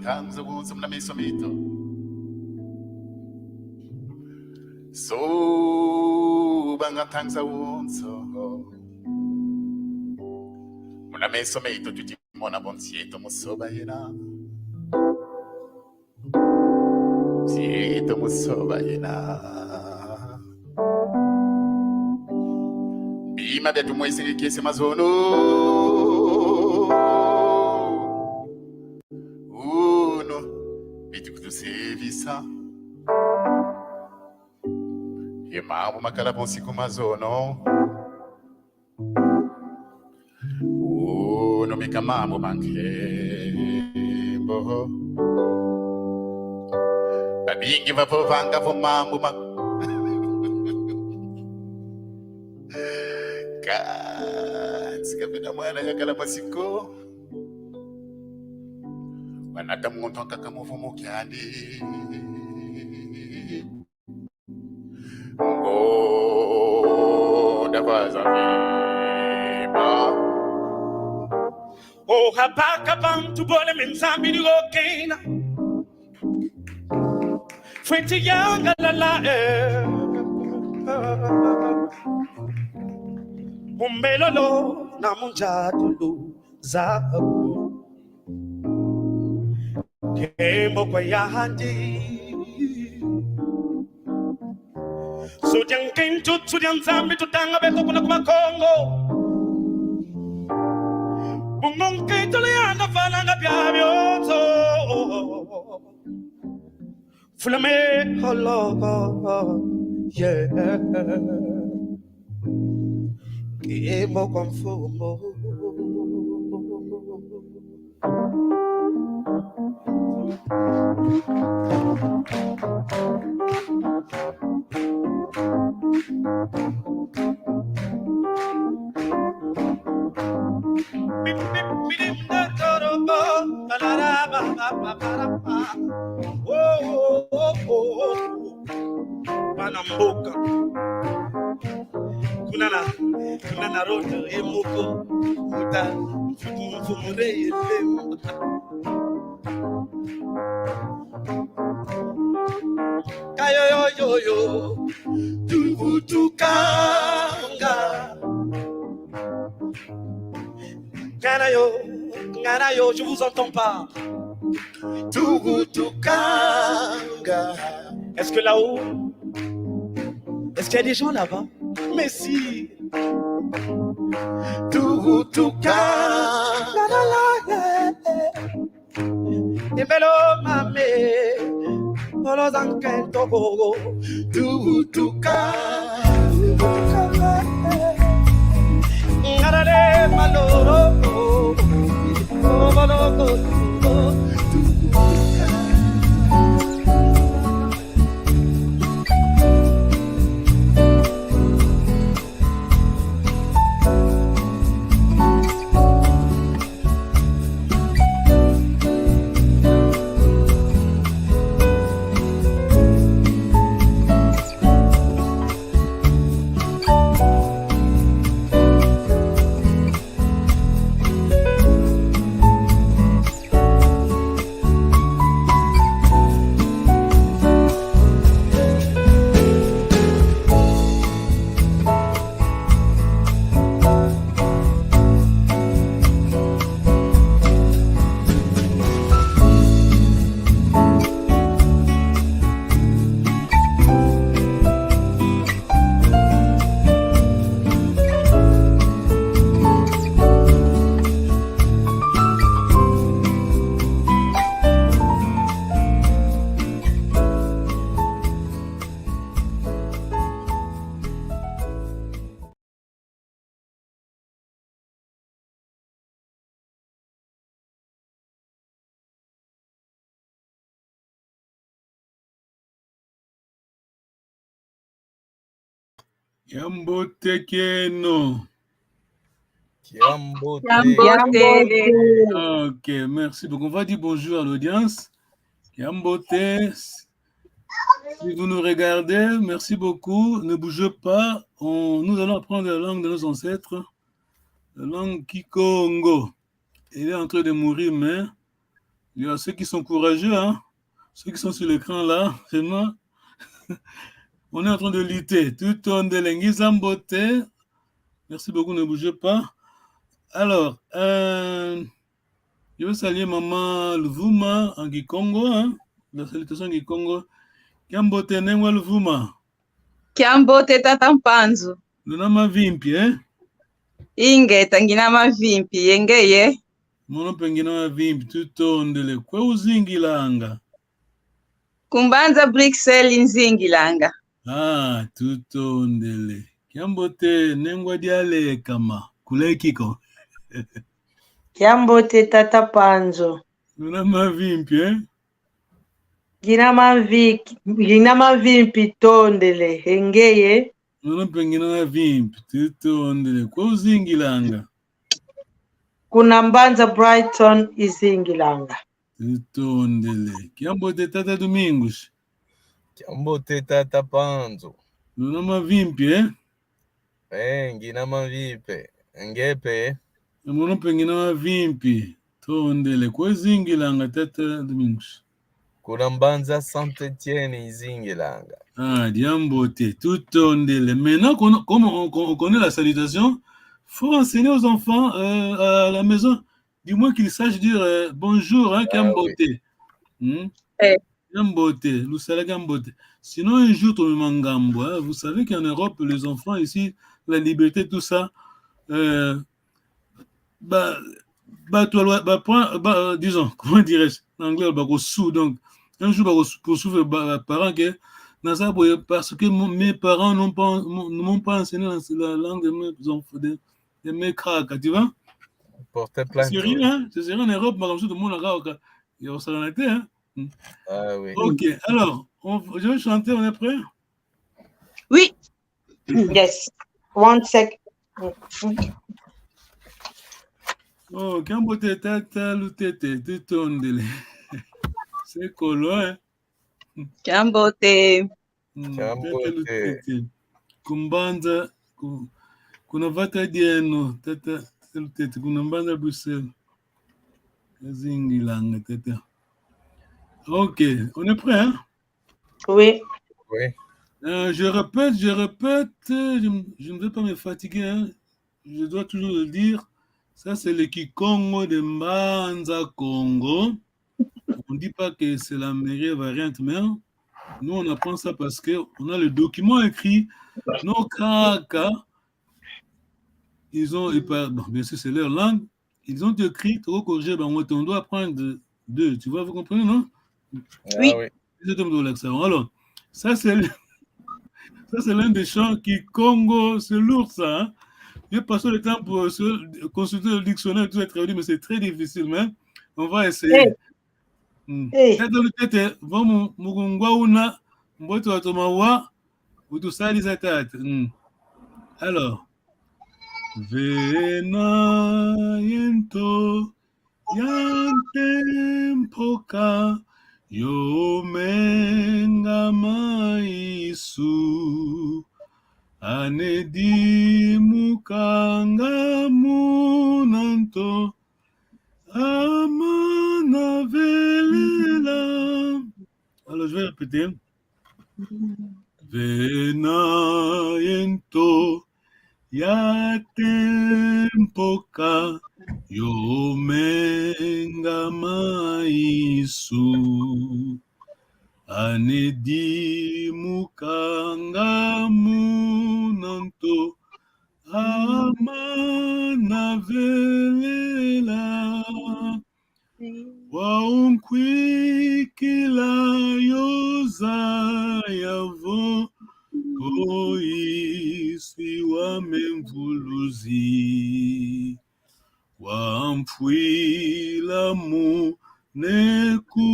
Tanza wunso mna mesomito. So banga tanza wunso. Mna mesomito tuti mona bonsieto musoba yena. Sieto musoba yena. Bima betu moise kese mazono. Serviça e mambo makala bonsiku mazono no meka mambo mankembo babingi vavovanga vo mambo katsika mwana yakala bonsiku wanata muntu akakamuvu mukyandi ngodabaza viba oh habaka bantu bole menzambi nigokena fwenti yanga lala umbelolo na munjatulu zabu Kemo kwa yahandi Sudian kentu sudian zambi tutanga beto kuna kuma Kongo Bungong kentu liana falanga biabioto Fulame hologo yeah Kemo kwa mfumo Panamboka Kunana roto emuko Muta Mfumure elemu Kayo yo yo yo Tuvutukanga Ganayo, je vous entends pas Tuvutukanga Est-ce que là-haut est-ce qu'il y a des gens là-bas? Mais si Tuvutukanga Ibelo mame Olo zanken togo Tuvutukanga Ngarale maloro Kiambote Keno. Kiambote. Ok, merci beaucoup. On va dire bonjour à l'audience. Kiambote. Si vous nous regardez, merci beaucoup. Ne bougez pas. Nous allons apprendre la langue de nos ancêtres, la langue Kikongo. Il est en train de mourir, mais il y a ceux qui sont courageux, hein? Ceux qui sont sur l'écran là, c'est moi. On est en train de lutter. Tout on de l'Engizambote. Merci beaucoup, ne bougez pas. Alors, je veux saluer Maman Luvuma en Kikongo, hein? La salutation en Kikongo. Kiambote Nengwa Luvuma. Kiambote Tata Mpanzu. Lunama Vimpi, hein? Inge Tanginama Vimpi, Yengeye. Mono Penginama Vimpi, tutondele. Kwe uzingilanga. Kumbanza Bruxelles Nzingilanga. Ah, tutondele. Kiambote Nengwa Diale Kama. Kule Kiko. Kiambote Tata Panzo. Lunama Vimpi, hein? Ginama Vimpi tondele. Hengeye. Mono Penginama Vimpi, tutondele. Kwe uzingilanga. Kuna Mbanza Brighton Izingilanga. Tutondele. Kiambote Tata Domingos. Kiambote Tata Panzo. Lunama Vimpi, hein? Nginama Vipe. Ngepe. Mono Penginama Vimpi. Tondele. Kwe uzingilanga Tata Domingos. Kuna Mbanza Saint-Étienne Izingilanga. Ah, Diambote, tutondele. Maintenant, comme on connaît la salutation, faut enseigner aux enfants à la maison, du moins qu'ils sachent dire bonjour, hein, Kiambote. Kiambote, Lusala Kiambote. Sinon, un jour, tu mangambo, hein. Vous savez qu'en Europe, les enfants ici, la liberté, tout ça, disons, comment dirais-je, en anglais, donc, un jour, pour souffrir, parents que parce que mes parents ne m'ont pas enseigné la langue de mes enfants, de mes craques, tu vois? Portez plainte. C'est rien, hein? C'est rien en Europe, mais comme ça, tout le monde a il y a solennité, hein? Ah oui. Ok, alors, je vais chanter, on est prêt? Oui. Yes. 1 sec. Oh, Kiambote Tata Lutete, tutondele. C'est colon, hein? Kiambote. Tata Lutete. Kumbanza, kuna vata dieno, Tata Lutete, kuna Mbanza Bruxelles. Zingilanga, Tata. Ok, on est prêt, hein? Oui. Oui. Je répète, je ne vais pas me fatiguer, hein? Je dois toujours le dire. Ça, c'est le Kikongo de Mbanza Congo. On ne dit pas que c'est la meilleure variante, mais nous, on apprend ça parce qu'on a le document écrit. Nos Kaka, ils ont, bon, bien sûr, c'est leur langue, ils ont écrit, on doit apprendre deux. Tu vois, vous comprenez, non? Oui. Ah oui. Alors, ça, c'est l'un des chants qui Congo, c'est lourd, ça. Hein? J'ai passé le temps pour consulter le dictionnaire, tout est traduit, mais c'est très difficile, mais on va essayer. Alors, Vena yento yantempoka yomenga maisu anedi mukanga munanto amana velela. Alors je vais répéter. Vena yento yatempoka yomenga maisu anedi mukanga munanto amana velela waunkwikila yoza yavo oisi wamemvuluzi wampwila mu nekuluzu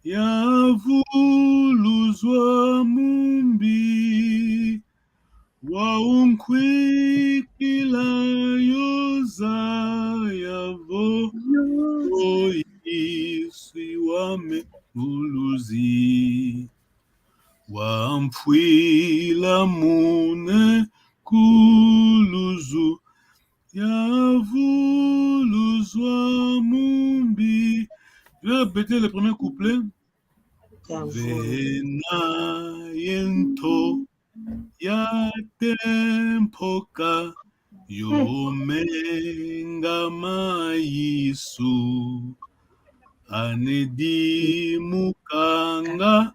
yavuluzwa mumbi Waunkwi kila yoza yavo oisi wame muluzi wampwila mune kuluzu yavuluzwa mumbi. Je vais répéter le premier couplet. Vena yento ya tempoka yomenga maisu anedi mukanga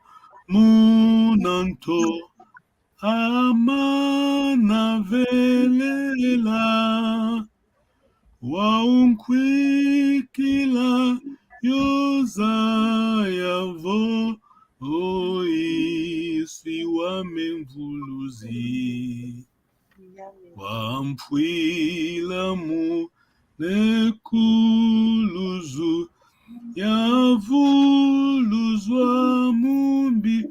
munanto amana velela waunkwikila yoza yavo oisi wamemvuluzi wampwila mu nekuluzu yavuluzwa mumbi.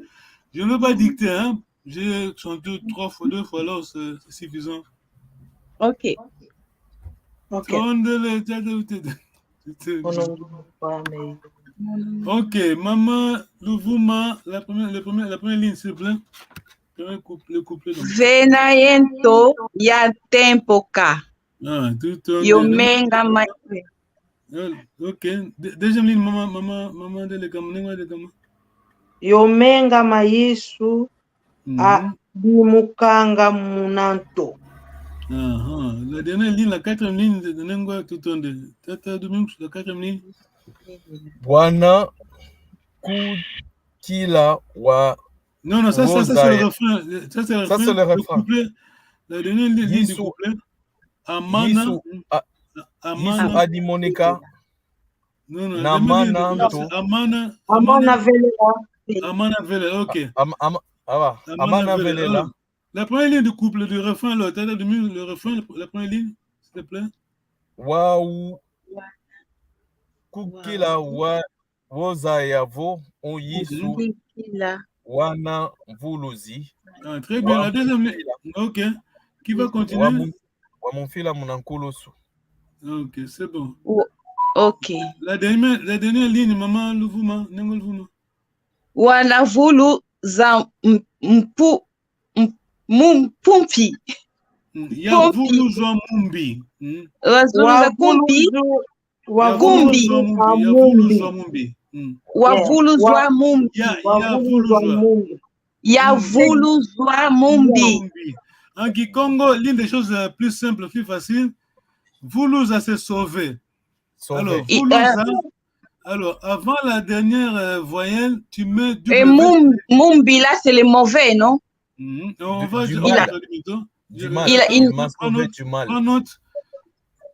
Je ne vais pas dicter, hein. J'ai chanté 2 fois, alors c'est suffisant. Ok. Ok. Ok, Maman Luvuma, la première ligne, s'il vous plaît. Le couplet. Vena yento ya tempoka Ah, tout yomenga ma. Ok, deuxième ligne, maman de l'Ekamon. Yomenga maisu dimukanga munanto. La dernière ligne, la 4e ligne de Nengwa Tutonde. Tata Domingue, la 4e ligne. Bwana kukila wa. Non, ça c'est le refrain. Ça c'est le refrain. La dernière ligne du couplet. Amana. Yisu adimonika. Non, Namananto. Amana velela. Amana velela, ok. Amana velela. La première ligne du couple, du refrain, le refrain, la première ligne, s'il te plaît. Waouh. Kukila wa woza yavo oyisu wana mvuluzi. Ah, très bien, la deuxième ligne. Ok. Qui va continuer? Wamunfila munankulusu. Ok, c'est bon. Ok. La dernière ligne, Maman Luvuma, Nengol Luvuma. Wanavulu za Mumpi. Yavuluzwa mumbi. Wazuluza kumbi. Yavuluzwa mumbi. Wavuluzwa mumbi. Yavuluzwa mumbi. En Kikongo, l'une des choses les plus simples, plus faciles, Vuluza s'est sauvé. Alors, Vuluza, alors, avant la dernière voyelle, tu mets du. Et mumbi, là, c'est le mauvais, non? On va du mal.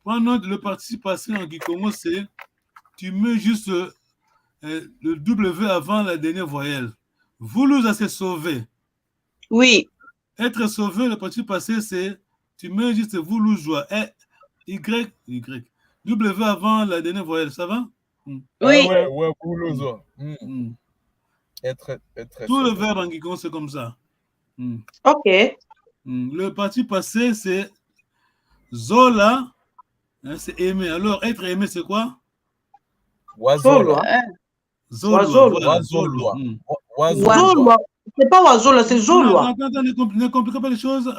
Prends note, le participe passé en Kikongo, c'est tu mets juste le W avant la dernière voyelle. Vouloir s'est sauvé. Oui. Être sauvé, le participe passé, c'est tu mets juste vouloir. Y. W avant la dernière voyelle, ça va? Oui. Ouais, vouloir. Être tout le verbe en Kikongo, c'est comme ça. Ok. Le participe passé, c'est Zola, hein, c'est aimer. Alors, être aimé, c'est quoi? Wazola. Zola. C'est pas Wazola, c'est Zola. Attends, ne compliquez pas les choses.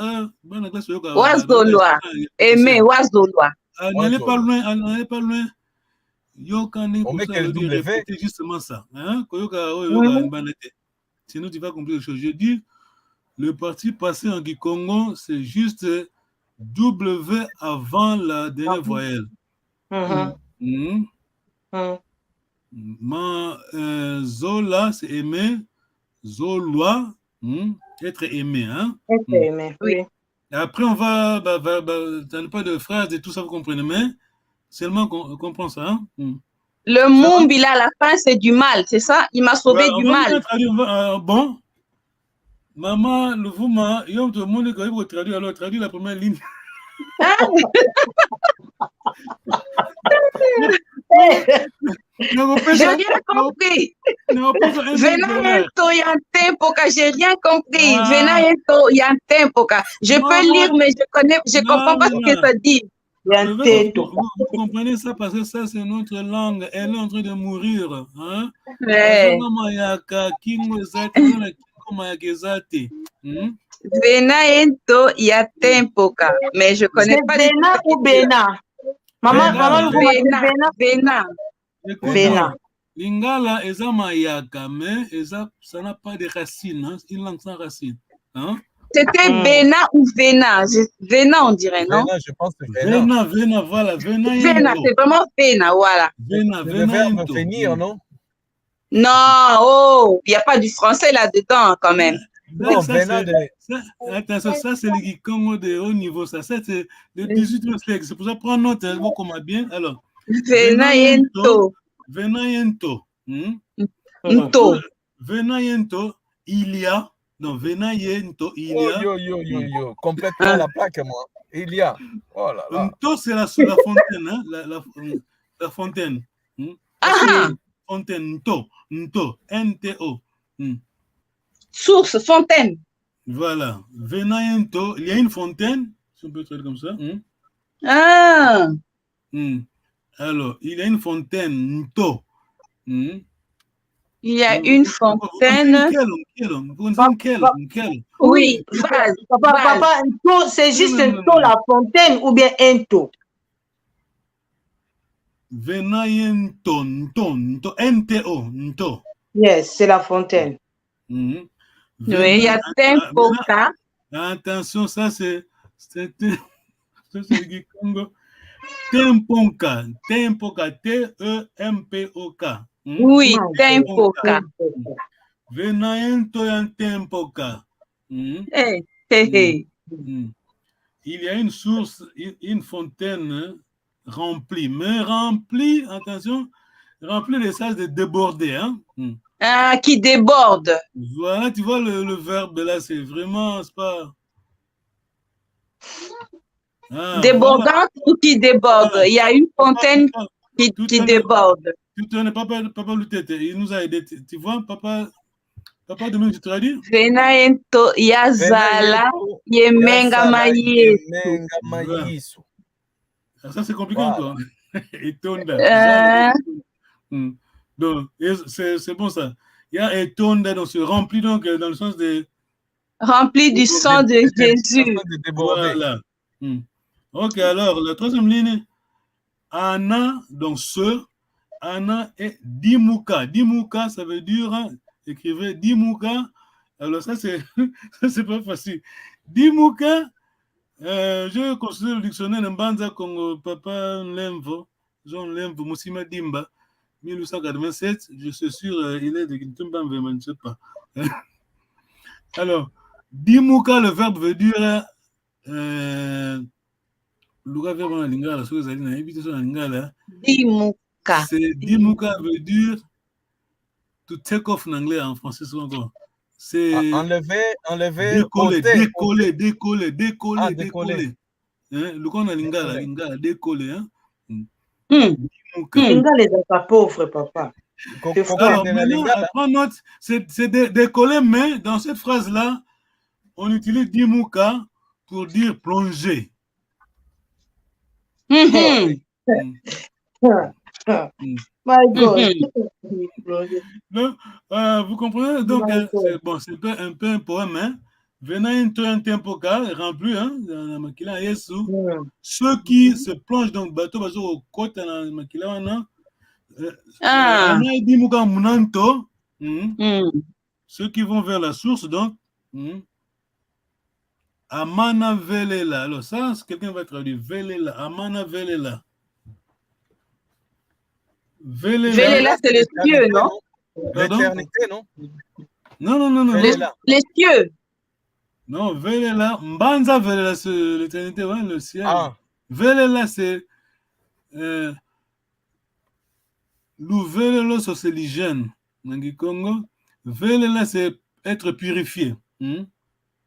Wazola. Aimer, Wazola. N'allez pas loin. On met quel W? C'est justement ça. Hein? Sinon, tu vas comprendre les choses. Je dis, le parti passé en Kikongo, c'est juste W avant la dernière voyelle. Zola, c'est aimer. Zoloa, être aimé. Hein? Être aimé, oui. Et après, on va, t'as pas de phrases et tout ça, vous comprenez, mais seulement qu'on comprend ça. Hein? Le mumbi, là, à la fin, c'est du mal, c'est ça? Il m'a sauvé du mal. Bon. Maman, le Vouma, il y a tout le monde qui va traduire, alors traduire la première ligne. J'ai rien compris. Venayento yantempoka, j'ai rien compris. Venayento yantempoka. Je peux lire, mais je comprends pas ce que ça dit. Vous comprenez ça parce que ça, c'est notre langue. Elle est en train de mourir. Hein? Venayento yantempoka. Mais je connais pas les Vena ou Bena? Maman, Vena. Lingala eza mayaka, mais ça n'a pas de racines. Hein? Une langue sans racines. Hein? C'était Bena ou Vena? Vena, on dirait, non? Vena, je pense que Vena. Vena, voilà. Vena, c'est vraiment Vena, voilà. Vena, le verbe venir, non? Non, oh, il n'y a pas du français là-dedans, quand même. Non, Vena attention, ça c'est le Kikongo de haut niveau, ça c'est le 18e siècle. C'est pour ça prendre note, vous comme bien. Alors, Venayento. Venayento. Nto. Venayento, il y a. Non, Venayento, il y a. Yo, complètement la plaque, moi. Il y a. Oh là là. Nto, c'est la fontaine, hein? La fontaine. Ah! Fontaine, Nto, N-T-O. Source, fontaine. Voilà. Venayento, il y a une fontaine, si on peut traiter comme ça. Ah! Alors, il y a une fontaine, Nto. Il y a une fontaine. Oui, Papa, c'est juste un to, la fontaine, ou bien un to? Venayento, Nto, N-T-O, Nto. Yes, c'est la fontaine. Oui, il y a Tempoka. Attention, ça c'est le Congo. Tempoka, T-E-M-P-O-K. Oui, Tempoka. Venayento en Tempoka. Il y a une source, une fontaine remplie, mais remplie, attention, remplie de ça de déborder. Hein? Ah, qui déborde. Voilà, tu vois le verbe là, c'est vraiment, c'est pas... Débordante voilà. Ou qui déborde. Voilà. Il y a une fontaine qui déborde. Tu tenais papa Lutete, il nous a aidé. Tu vois, papa Dominique, tu traduis? Venayento yazala yemenga mayesu. Ça c'est compliqué encore. Etonda. Donc, c'est bon ça. Il y a etonda, donc c'est rempli donc dans le sens de... Rempli du sang de Jésus. Voilà. Ok, alors, la troisième ligne, Anna, donc ce, Anna et Dimuka. Dimuka, ça veut dire, écrivez Dimuka. Alors, ça, c'est pas facile. Dimuka, je considère le dictionnaire de Mbanza Congo, Papa Lemvo, Jean Lemvo, Moussima Dimba, 1887. Je suis sûr, il est de Kintumba, mais je ne sais pas. Alors, Dimuka, le verbe veut dire. Dimuka. Dimuka veut dire to take off en anglais, en français souvent. C'est enlever, décoller. Le qu'on a lingala, décoller. Hein? Lingala est pas pauvre, papa. Alors, maintenant, prends note, c'est décoller, mais dans cette phrase-là, on utilise Dimuka pour dire plonger. My God. Donc, vous comprenez? Donc, c'est un peu un poème. Hein? Venant un tempo rempli, hein? Ceux qui se plongent dans le bateau, au côté, ceux qui vont vers la source, donc, Amana Velela. Alors ça, quelqu'un va traduire. Velela. Amana Velela. Velela, c'est les cieux, non? L'éternité, non? Non. Les cieux. Non, Velela. Mbanza Velela, c'est l'éternité, ouais, le ciel. Velela, c'est... L'ouvelela, c'est l'hygiène. Nangi Congo. Velela, c'est être purifié.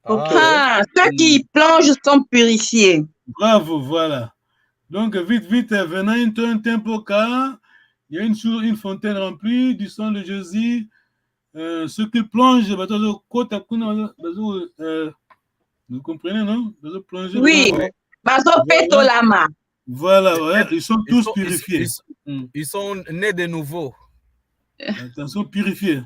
Ceux qui plongent sont purifiés. Bravo, voilà. Donc, vite, venant un tempo car Il y a une fontaine remplie du sang de Jésus. Ceux qui plongent, vous comprenez, non? Oui. Voilà, ouais, ils sont tous purifiés. Ils sont nés de nouveau. Attention, purifiés.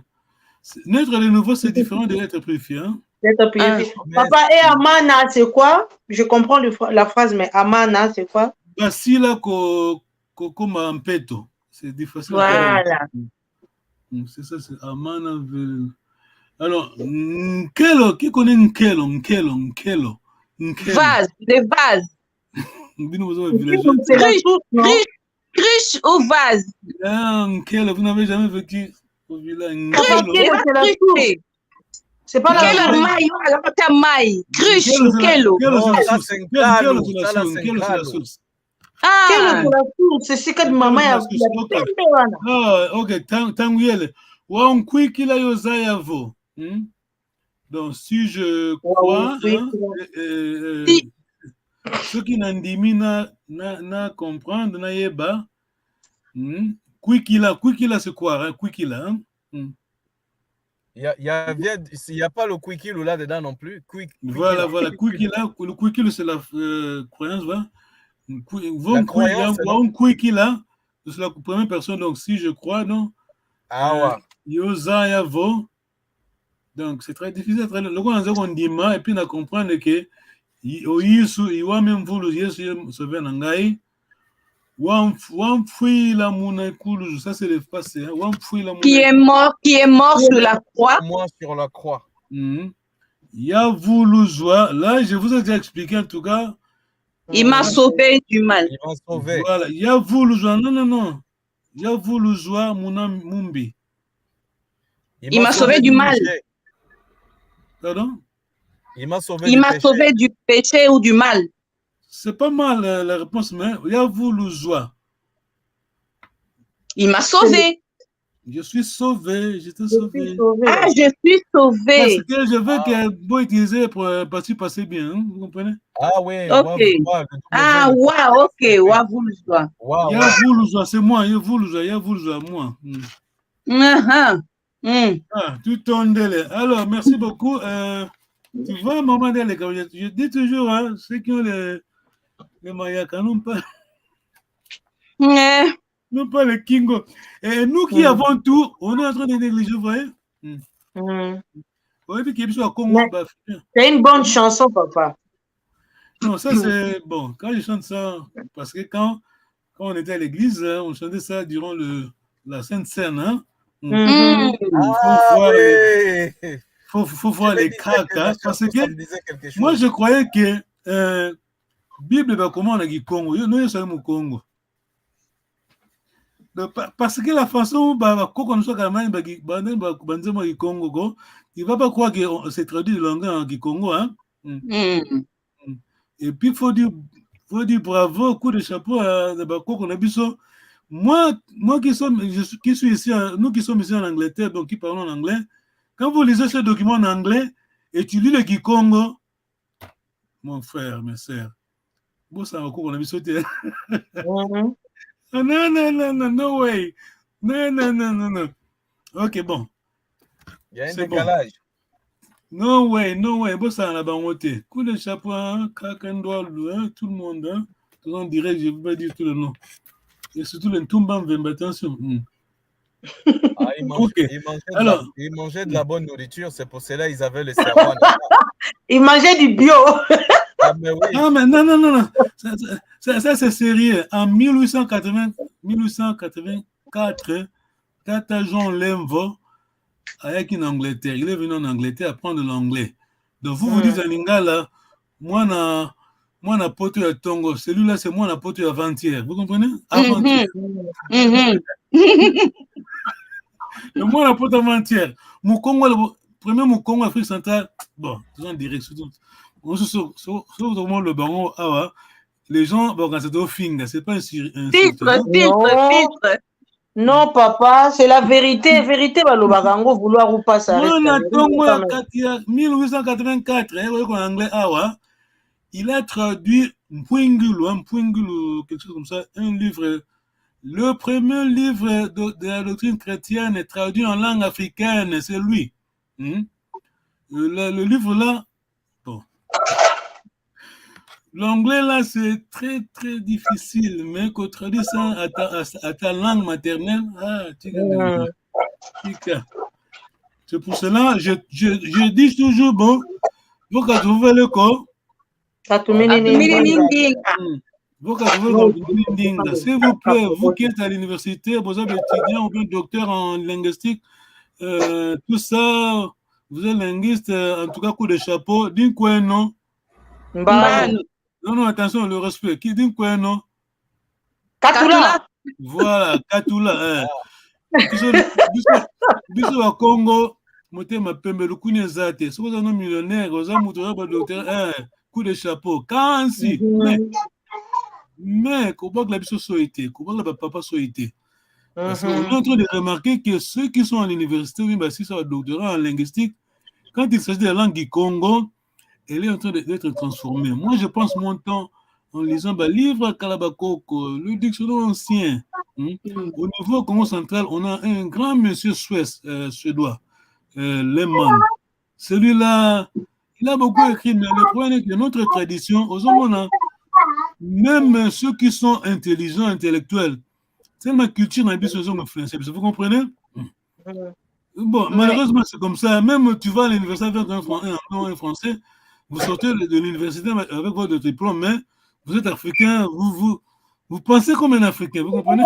Naître de nouveau, c'est différent d'être purifié. Hein? D'être purifié. Papa, et Amana, c'est quoi? Je comprends la phrase, mais Amana, c'est quoi? Basila comme un peto. C'est difficile. Voilà. C'est ça, c'est Amana. Alors, Nkelo, qui connaît Nkelo? Vase, des vases. Cruche ou vase? Nkelo, vous n'avez jamais vécu au village. C'est pas la maille. Cruche ou Kelo? Ah, c'est ce que maman a dit. Ah, ok, Tanguele. Wan kwikila yozaya vo. Donc, si je crois, ceux qui n'andimi na comprendre, na yeba, kwikila c'est quoi, hein? Kwikila, hein? Il n'y a pas le kwikilo là-dedans non plus. Voilà, kwikila, le kwikilo c'est la croyance, voilà. La croyance, c'est la première personne, donc si je crois, non? Ah ouais. Yozaya vo. Donc c'est très difficile. Le on dit et puis on comprend que il va même vous le Yesu se vient en gaï. Wan fui la mounakulu, ça c'est le passé. Qui est mort sur la croix. Mort sur la croix. Ya voulu joie. Là, je vous ai déjà expliqué en tout cas. Il m'a sauvé du mal. Il m'a sauvé. Voilà. Ya voulu joie. Non. Ya voulu joie mumbi. Il m'a sauvé du mal. Pardon? Il m'a sauvé du péché ou du mal. C'est pas mal la réponse, mais il a voulu joie. Il m'a sauvé. Je suis sauvé, j'étais sauvé. Ah, je suis sauvé. Parce que je veux que vous utilisez pour passer bien, hein, vous comprenez? Ah oui. Ok. Ok. Wa voulu joie. Il a voulu joie, c'est moi. Il a voulu joie, moi. Ah, tout ton délai. Alors, merci beaucoup. Tu vois, maman Dele, je dis toujours, hein, ceux qui ont les mayaka n'ont pas le kingo. Et nous qui avons tout, on est en train de négliger, vous voyez? C'est une bonne chanson, papa. Non, ça c'est bon. Quand je chante ça, parce que quand on était à l'église, on chantait ça durant la Sainte Seine. Hein? Faut voir les craques, hein, parce que moi je croyais que Bible va comment on a dit Congo, nous sommes au Congo. Parce que la façon dont nous sommes au Congo, il ne va pas croire que c'est traduit de langue en Congo. Hein? Et puis il faut dire bravo, coup de chapeau à Coco Nabiso. Moi qui suis ici, nous qui sommes ici en Angleterre, donc qui parlons en anglais, quand vous lisez ce document en anglais et tu lis le Kikongo, mon frère, mes sœurs, bon, ça va qu'on a mis sauté. Non, no way. Non. Ok, bon. Il y a un décalage. Bon. No way. Bon, ça en a bangoté. Coup de chapeau, Kakandoual, tout le monde. Hein. Tout le monde dirait, je ne vais pas dire tout le nom. Et surtout les Tumbam, attention. Il mangeait de la bonne nourriture, c'est pour cela qu'ils avaient le cerveau. Ils mangeaient du bio. Ah, mais oui. Ah, mais non. Ça c'est sérieux. En 1884, Tata Jean Lemvo, avec une Angleterre, il est venu en Angleterre apprendre l'anglais. Donc vous dites à Lingala, moi, na poto ya Tongo, celui-là c'est moi na poto ya avant-hier. Vous comprenez? Avant-hier. Le moi na poto avant-hier. Mukongo, le premier Mukongo Afrique centrale, bon, ils ont direct surtout. On se sauve le baron, les gens, bon, quand c'est au finger, c'est pas un filtre. Non, papa, c'est la vérité. Vérité, Balobagango, vouloir ou pas, ça reste. 1884, en anglais, il a traduit Mpwingulu, quelque chose comme ça, un livre Le premier livre de la doctrine chrétienne est traduit en langue africaine, c'est lui. Le livre là, bon. L'anglais là, c'est très très difficile, mais qu'on traduit ça à ta langue maternelle, c'est pour cela, je dis toujours, bon, vous quand vous voulez le corps, s'il vous plaît, vous qui êtes à l'université, vous êtes étudiant ou bien docteur en linguistique, tout ça, vous êtes linguiste, en tout cas, coup de chapeau, dis quoi non? Non, attention, le respect. Qui dit quoi non? Katula. Voilà, Katula. Biso wa Congo, motema pembe le kune zate. Si vous êtes un millionnaire, vous êtes un docteur, coup de chapeau. Kansi. Mais, comment la biso soité, comment la papa soité. Parce qu'on est en train de remarquer que ceux qui sont à l'université, si c'est un doctorat en linguistique, quand il s'agit de la langue du Congo, elle est en train d'être transformée. Moi, je pense mon temps en lisant le livre Kalabakoko, le dictionnaire ancien. Au niveau Congo central, on a un grand monsieur suédois, Lehmann. Celui-là, il a beaucoup écrit, mais le problème est que notre tradition, même ceux qui sont intelligents, intellectuels, c'est ma culture dans les français. Vous comprenez? Bon, malheureusement, c'est comme ça. Même tu vas à l'université avec un français, vous sortez de l'université avec votre diplôme, mais vous êtes africain, vous pensez comme un Africain, vous comprenez?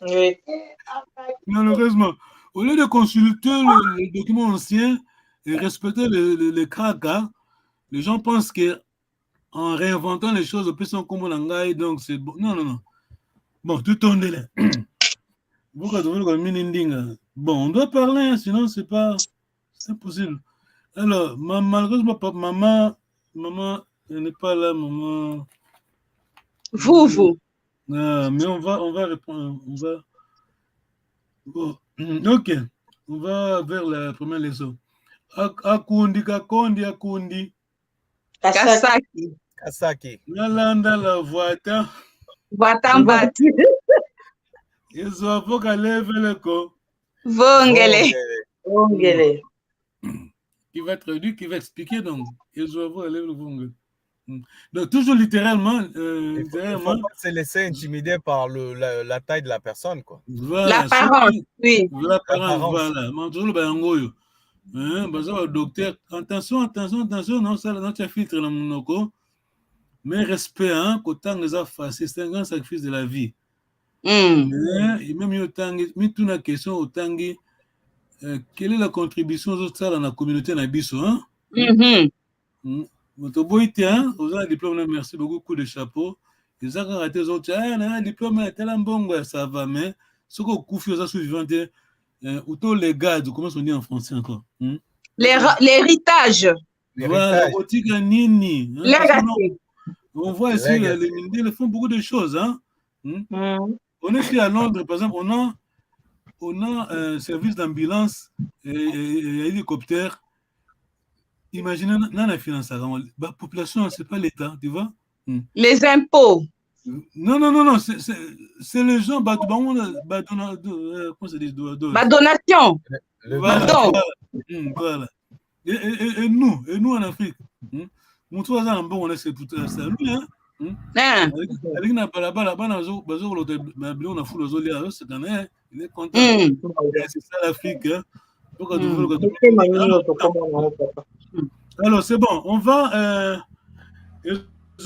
Oui. Malheureusement, au lieu de consulter le document ancien et respecter les cracas, les gens pensent qu'en réinventant les choses, plus on comme l'angaï, donc c'est bon. Non. Bon, tout tourne là. Bon, on doit parler, sinon c'est impossible. Alors, malheureusement, maman, elle n'est pas là, maman. Vous. Mais on va répondre. Bon, ok. On va vers la première leçon. Akundi. Kasaki. Nalanda la voita. Watambati. Ils ont avocat lève le corps. Vongele. Qui va traduire, qui va expliquer donc. Ils ont avocat lève le vongele. Donc, toujours littéralement. Il faut pas se laisser intimider par la taille de la personne, quoi. Voilà, l'apparence, oui. L'apparence, voilà. Docteur, attention, non, ça, non, tu as filtré dans mon oko. Mais respect, hein, qu'autant les affaires, c'est un grand sacrifice de la vie. Mais, même il y a une question, autant quelle est la contribution aux autres dans la communauté Nabiso, hein? Votre boïté, hein, vous avez un diplôme, merci beaucoup, coup de chapeau. Ils ont raté les autres, un diplôme, tel un bon, ça va, mais ce qu'on confie aux suivantes, ou les gars, comment on dit en français encore? L'héritage. Voilà, on voit ici, les Mindés, ils font beaucoup de choses, hein. On est ici à Londres, par exemple, on a un service d'ambulance et hélicoptère. Imaginez, dans la finance, la population, ce n'est pas l'État, tu vois? Les impôts. Non, c'est les gens, comment ça dit? Donation. Voilà. Et nous en Afrique, on trouve ça bon, on est c'est lui, hein? Avec la balabala, on a fou les olives, il est content. C'est ça l'Afrique, hein? Alors, c'est bon, on va. Je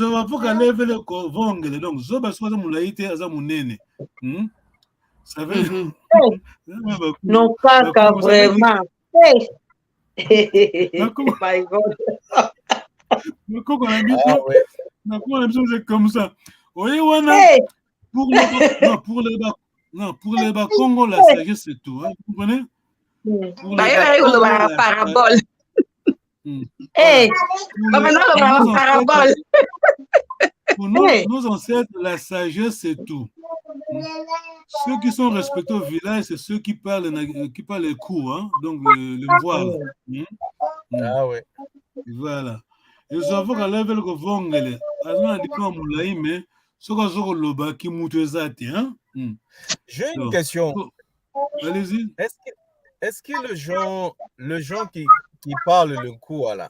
vais vous aller vers le Vongele. Donc, je vais soit mon laïté à mon nene. Ça veut dire. Non, pas vraiment. My God. C'est comme ça. Oui, pour les Congo, la sagesse, c'est tout. Vous comprenez? Parabole. Pour nos ancêtres, la sagesse, c'est tout. Ceux qui sont respectés au village, c'est ceux qui parlent les coups, hein? Donc le voile. Ah ouais. Voilà. Et je vois qu'à level que Vongele, un diplôme moulaï, mais J'ai une question. Allez-y. Est-ce que les gens qui parlent le cours là,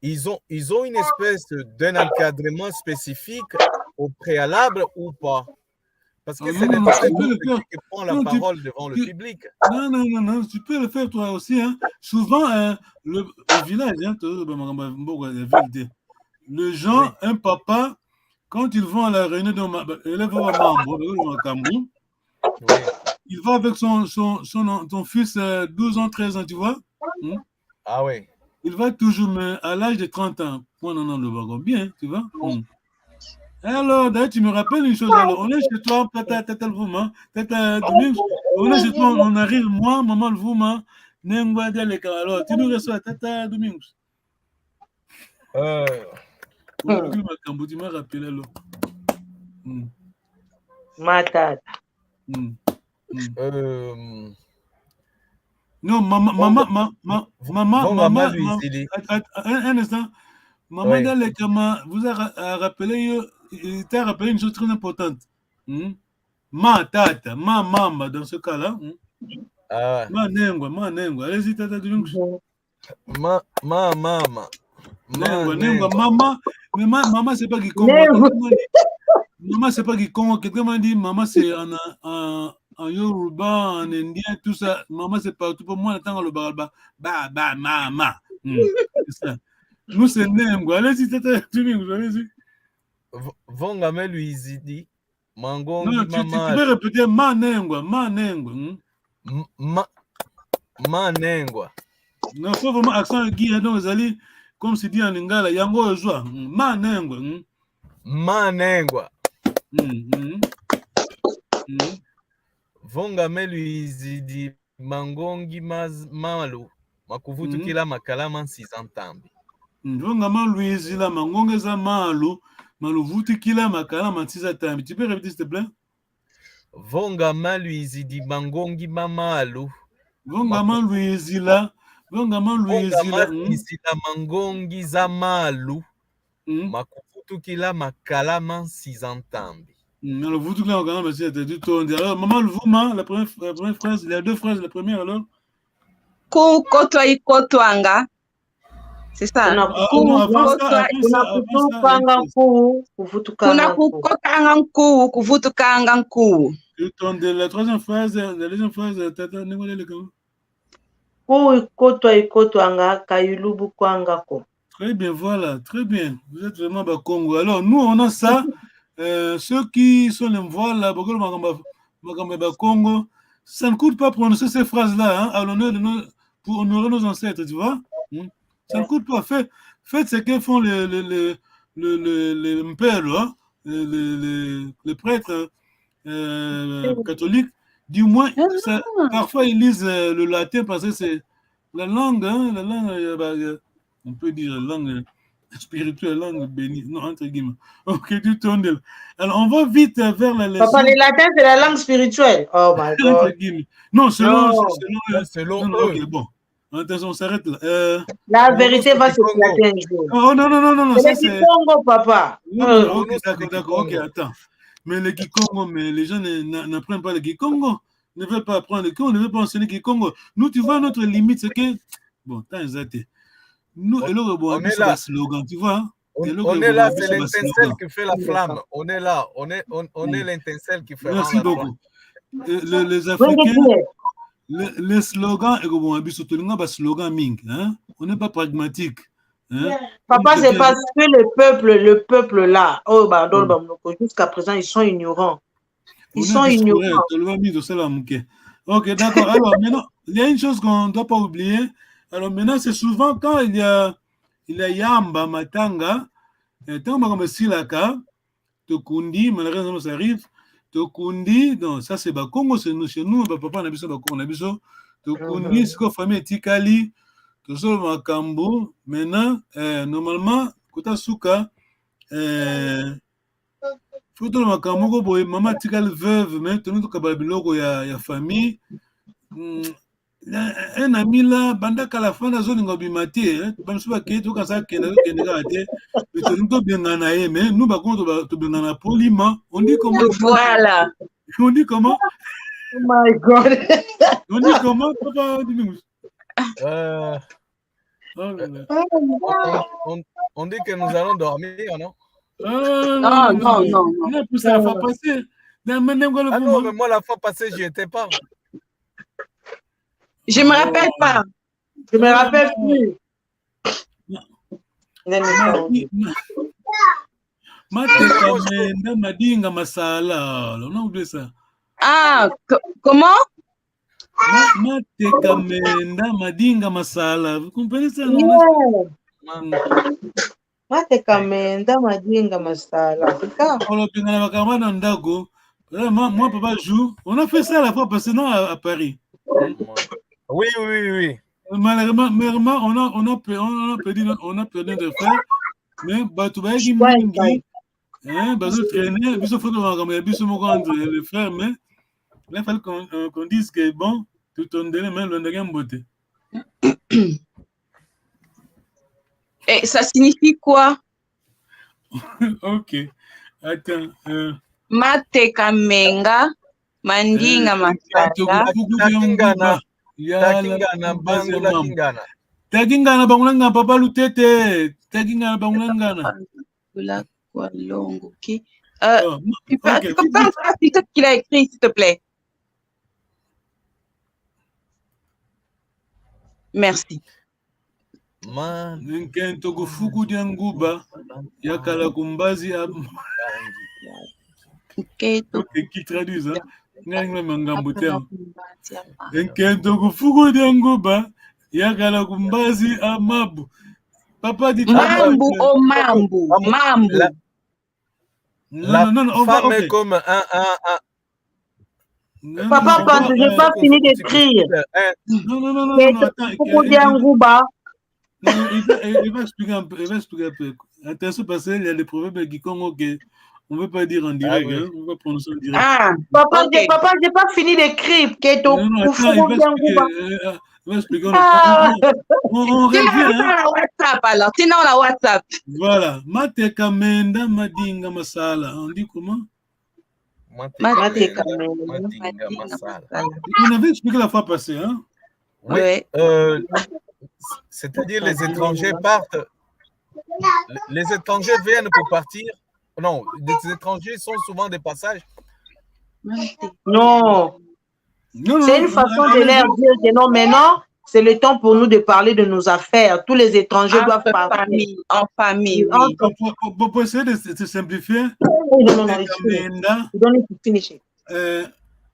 ils ont une espèce d'un encadrement spécifique au préalable ou pas? Parce que c'est n'importe qui prend la parole devant le public. Non, tu peux le faire toi aussi. Hein. Souvent, le village, hein, les gens, un papa, quand ils vont à la réunion de Cameroun, il va avec son fils 12 ans, 13 ans, tu vois. Ah oui. Il va toujours, mais à l'âge de 30 ans, le wagon, bien, tu vois. Alors, d'ailleurs, tu me rappelles une chose. Alors, on est chez toi, tata le vouma, tata Domingos. On est chez toi, on arrive, moi, maman le vouma, n'engwa de l'école. Alors, tu nous reçois, tata Domingos. Tu m'as rappelé alors. Ma tata. Non, maman, un instant. Maman dans les camas, vous a rappelé, il t'a rappelé une chose très importante. Ma tata, ma maman, dans ce cas-là. Ma nengwa. Allez-y, tata Domingos. Ma maman. Nengwa, maman. Mais maman, c'est pas qui compte. Maman, c'est pas qui compte. Quelqu'un m'a dit, maman, c'est en Yoruba, en indien, tout ça. Maman, c'est partout. Pour moi, on attend le barba. Maman. C'est ça. Nous, c'est Nengwa. Allez-y, tata Domingos, allez-y. Vongame Luizidi. Mangongi, non, tu peux répéter ma Nengwa. Ma Nengwa. Non, faut vraiment accent aigu. Donc, vous allez, comme c'est dit en lingala, yango joie. Ma Nengwa. Ma Nengwa. Vongame Luizidi. Mangongi Malu. Makuvutu kila makalama 6 antambi. Vongama Luizila Mangongeza Malu. Maluvutu kila makalama 6 antambi. Tu peux répéter s'il te plaît? Vongama Luizidi Mangongi Mamalu. Vongama Luizila Mangongi Zamalu. Makuvutu kila makalama 6 antambi. Maluvutu kila makalama 6 antambi. Alors, maman Luvuma, la première phrase, il y a 2 phrases. La première alors? Kukotwa ikotwanga. C'est ça. Kuna kukotanga nkuu, kuvutukanga nkuu. La deuxième phrase, tata Nengwa le kama. Très bien, voilà, très bien. Vous êtes vraiment Bakongo. Alors, nous, on a ça. Ceux qui sont les voilà, Bakongo, ça ne coûte pas prononcer ces phrases-là, hein, à l'honneur pour honorer nos ancêtres, tu vois. Ça ne coûte pas. Faites ce que font les pères, hein, les prêtres catholiques. Du moins, parfois, ils lisent le latin parce que c'est la langue, hein, on peut dire la langue spirituelle, langue bénie, non, entre guillemets. Ok, du tondel. Alors, on va vite vers la leçon. Papa, le latin, c'est la langue spirituelle. Oh my God. Entre guillemets. Non, selon eux. Ok, bon. Attention, on s'arrête là. La vérité va s'éclater un jour. Oh, non, c'est le Kikongo, papa. Ok, d'accord, ok, attends. Mais le Kikongo, mais les gens n'apprennent pas le Kikongo. Ne veulent pas apprendre le Kikongo, ne veulent pas enseigner le Kikongo. Nous, tu vois, notre limite, c'est que... Bon, t'as exaté. Nous, on est là. Slogan, tu vois. On est là, c'est l'étincelle qui fait la flamme. On est là, on est l'étincelle qui fait la flamme. Merci beaucoup. Les Africains... Les slogans, slogan ming, hein? On n'est pas pragmatique. Hein? Papa, c'est parce que le peuple là, jusqu'à présent, ils sont ignorants. Ils sont ignorants. Ok, d'accord. Alors, maintenant, il y a une chose qu'on ne doit pas oublier. Alors, maintenant, c'est souvent quand il y a Yamba, Matanga, tant comme Silaka, Tokundi, malheureusement, ça arrive. Tokundi, donc ça c'est Bakongo, c'est nous chez nous, papa on a besoin Bakongo, on a besoin Tokundi, c'est quoi famille Tikali, tout ça Makambo. Maintenant, normalement, Kota Souka, faut tout Makambo, maman Tikali veuve, mais tout le monde qui a biloko ya famille. un ami là, bandaka la fin de la zone ngobimati, bansuba ke to kasa kenda kate, mais to nous bien nae, mais nous par contre to bien na poliment, on dit comment? Voilà. On dit comment? Oh my God. On dit comment, papa? On dit que nous allons dormir, non? Non. Non, pour ça, la fois passée. Ah non, mais moi, la fois passée, j'y étais pas. Je me rappelle pas. Je me rappelle plus. Madinga masala. On a oublié ça. Ah, comment? Matekamenda madinga masala. Vous comprenez ça? Matekamenda madinga masala. C'est ça. Moi, papa joue. On a fait ça à la fois parce que non à Paris. Oui. Malheureusement, on a perdu notre frère. Mais Batoubaï Mingi, Bazou traîner, Bissou Foto, Bissou Mokandre, le frère, mais il fallait qu'on dise que bon, tout on donne même le beauté. Et ça signifie quoi? Ok. Attends. Matekamenga, mandinga masala. Takingana bangulanga papa lutete. Takingana bangulanga. Là quoi longo qui tu peux ce qu'il a écrit s'il te plaît. Merci. Nkento kufuku dia nguba yakala kumbazi qui traduit ça. Nkento kufuku dia nguba yakala kumbazi amabu. Papa dit mambu. Non, femme est comme un Papa, je n'ai pas fini d'écrire. Non, attends. Il va expliquer un peu. Attention, parce qu'il y a des proverbes qui Congo que on ne veut pas dire en direct. On va prononcer en direct. Ah, papa, je n'ai pas fini d'écrire. On va expliquer. On revient. WhatsApp alors. Sinon, la WhatsApp. Voilà. Matekamenda madinga masala. On dit comment? Matekamenda masala. On avait expliqué la fois passée, hein? Oui. C'est-à-dire les étrangers partent. Les étrangers viennent pour partir. Non, les étrangers sont souvent des passages. Non. C'est une façon de leur dire que non, maintenant, c'est le temps pour nous de parler de nos affaires. Tous les étrangers doivent partir. En famille, oui. Pour essayer de se simplifier,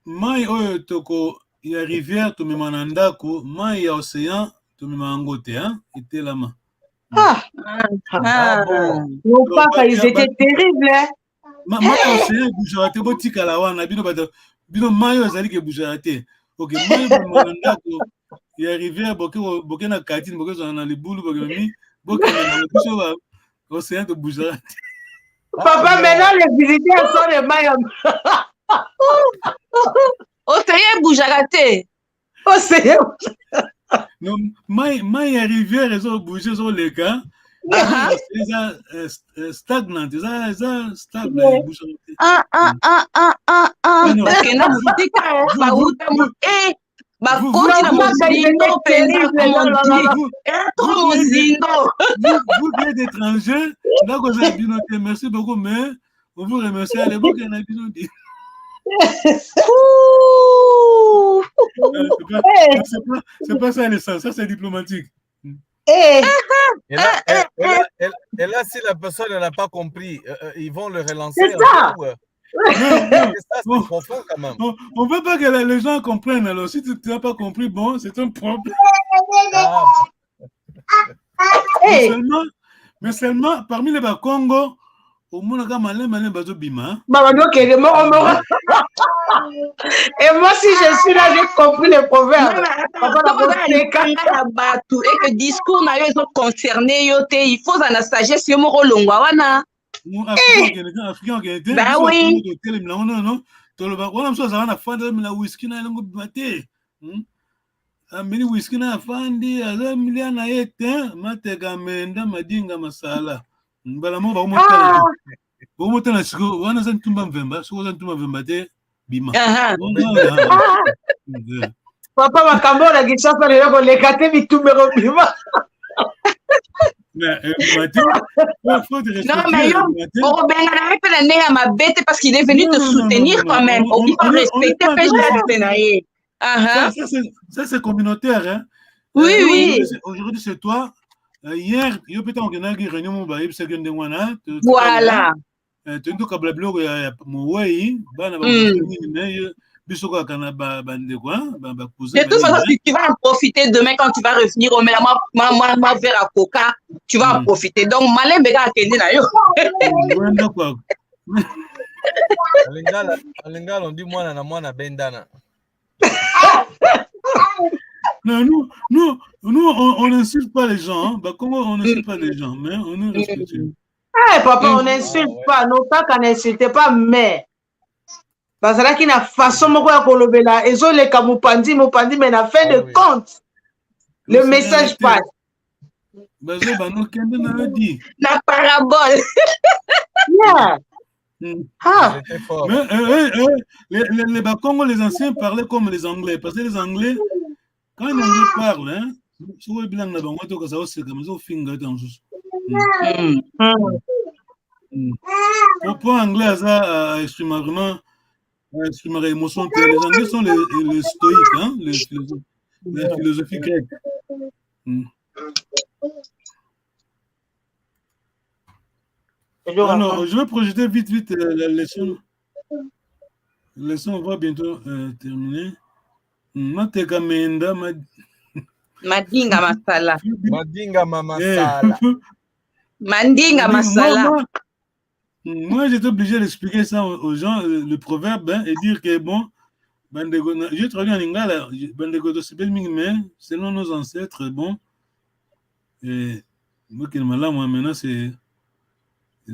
mai oyo toko ya rivière tumema na ndako, mai ya océan tumema yango te, hein, etelama. Nos papas, ils étaient terribles, hein. Mai ya océan bougera te botikala wana bino mai oyo ezali ke bougera te. Ok, mai tumema na ndako ya rivière boke na katine boke zona na libulu boke mi boke na biso ba océan te bougera te. Papa, maintenant les visiteurs sont les mailles. Océan bougera te. Océan. Non, mai ya rivière ezo bouger sur les cas. Stagnant, ça stagne. Vous êtes étrangers, là vous avez bien noté, merci beaucoup, mais on vous remercie à l'époque, il y en a bien noté. C'est pas ça l'essence, ça c'est diplomatique. Et là, si la personne n'a pas compris, ils vont le relancer. C'est ça. C'est profond quand même. On ne veut pas que les gens comprennent. Alors, si tu n'as pas compris, bon, c'est un problème. Mais seulement, parmi les Congo, au monde, et moi, si je suis là, j'ai compris les proverbes. Et que discours ils sont concernés, il faut la sagesse. Bah oui. amini whisky na afandi azamilia na yete mateka menda madinga masala mbala mo ba siko wana za ntumba mvemba siko za ntumba mvemba te bima papa makambo na kisasa leo koleka te bitumero bima. Non, mais parce qu'il est venu te soutenir quand même. Il faut respecter Péché. Ça, c'est communautaire. Hein? Oui. Aujourd'hui, c'est toi. Hier, il y a peut-être une réunion. Voilà. De toute façon, tu vas en profiter demain quand tu vas revenir au ma verre à coca, tu vas en profiter. Donc, malin bega attendi na yo. Alingala on dit moi na bendana. Non, nous, on n'insulte pas les gens. Hein. Bah, comment on n'insulte pas les gens? Mais on est respectueux. Papa, on n'insulte pas. Non pas qu'on n'insulte pas, mais parce que la façon dont on a ils ont les camupandi, mais la fin de compte, le message passe. La parabole. Yeah. Les Bakongo, les anciens parlaient comme les Anglais. Parce que les Anglais, quand les Anglais parlent, hein, pour anglais, ça exprime vraiment émotion. Les Anglais sont les stoïques, hein, la philosophie grecque. Alors, je vais projeter vite la leçon. La leçon va bientôt terminer. Mateka menda Madinga masala. Madinga masala. Mandinga masala. Moi, j'étais obligé d'expliquer ça aux gens, le proverbe, hein, et dire que bon, j'ai traduit en lingala, selon nos ancêtres, bon, et moi qui là, moi maintenant, c'est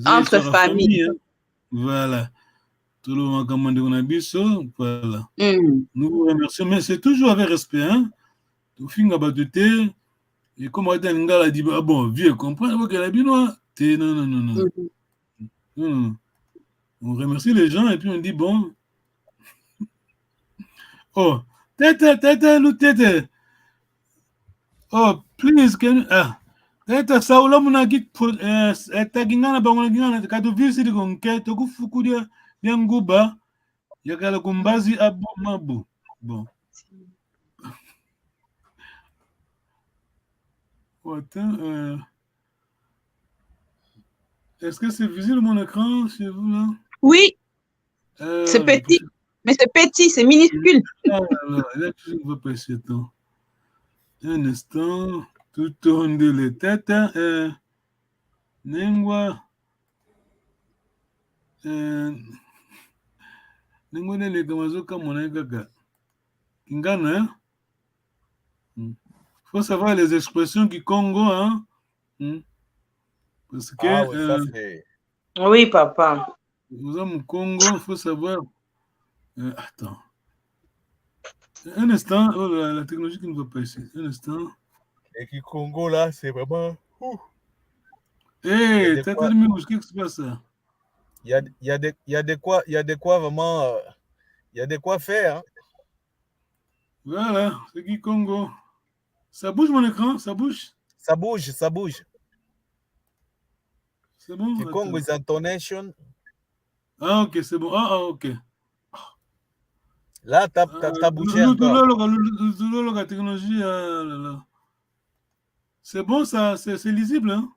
entre familles. Hein. Voilà. Tout le monde commande on a biso, voilà. Nous vous remercions, mais c'est toujours avec respect, hein. Tout finga batute, et comme on a lingala dit, ah bon, vieux, comprenez-vous qu'elle a bien noir? Non. On remercie les gens et puis on dit bon. Oh, tete. Oh, please, tete saula munagi tagingana bangana kadu visi digonke toku fukudia yanguba yakala kumbazi abu mabu. Bon. Oh, attends, est-ce que c'est visible mon écran chez vous là? Oui. C'est petit. Mais c'est petit, c'est minuscule. Là, je ne veux pas essayer. Un instant. Tout tourne de les têtes. Nengwa. Nengwa ne le gamazo comme on a gaga. Kingana. Faut savoir les expressions qui Congo, hein. Parce que. Oui, papa. Nous sommes au Congo, il faut savoir. Attends. Un instant. Oh, la technologie qui ne va pas ici. Un instant. Et qui Congo là, c'est vraiment. Hé, t'as dit, qu'est-ce qui se passe là? Il y a de quoi vraiment. Il y a de quoi faire. Hein? Voilà, c'est qui Congo. Ça bouge mon écran, ça bouge? Ça bouge. C'est bon? Qui Congo is intonation. Ah, ok, c'est bon. Ah, ok. Là, t'as bougé encore. La technologie, c'est bon, ça, c'est lisible, hein?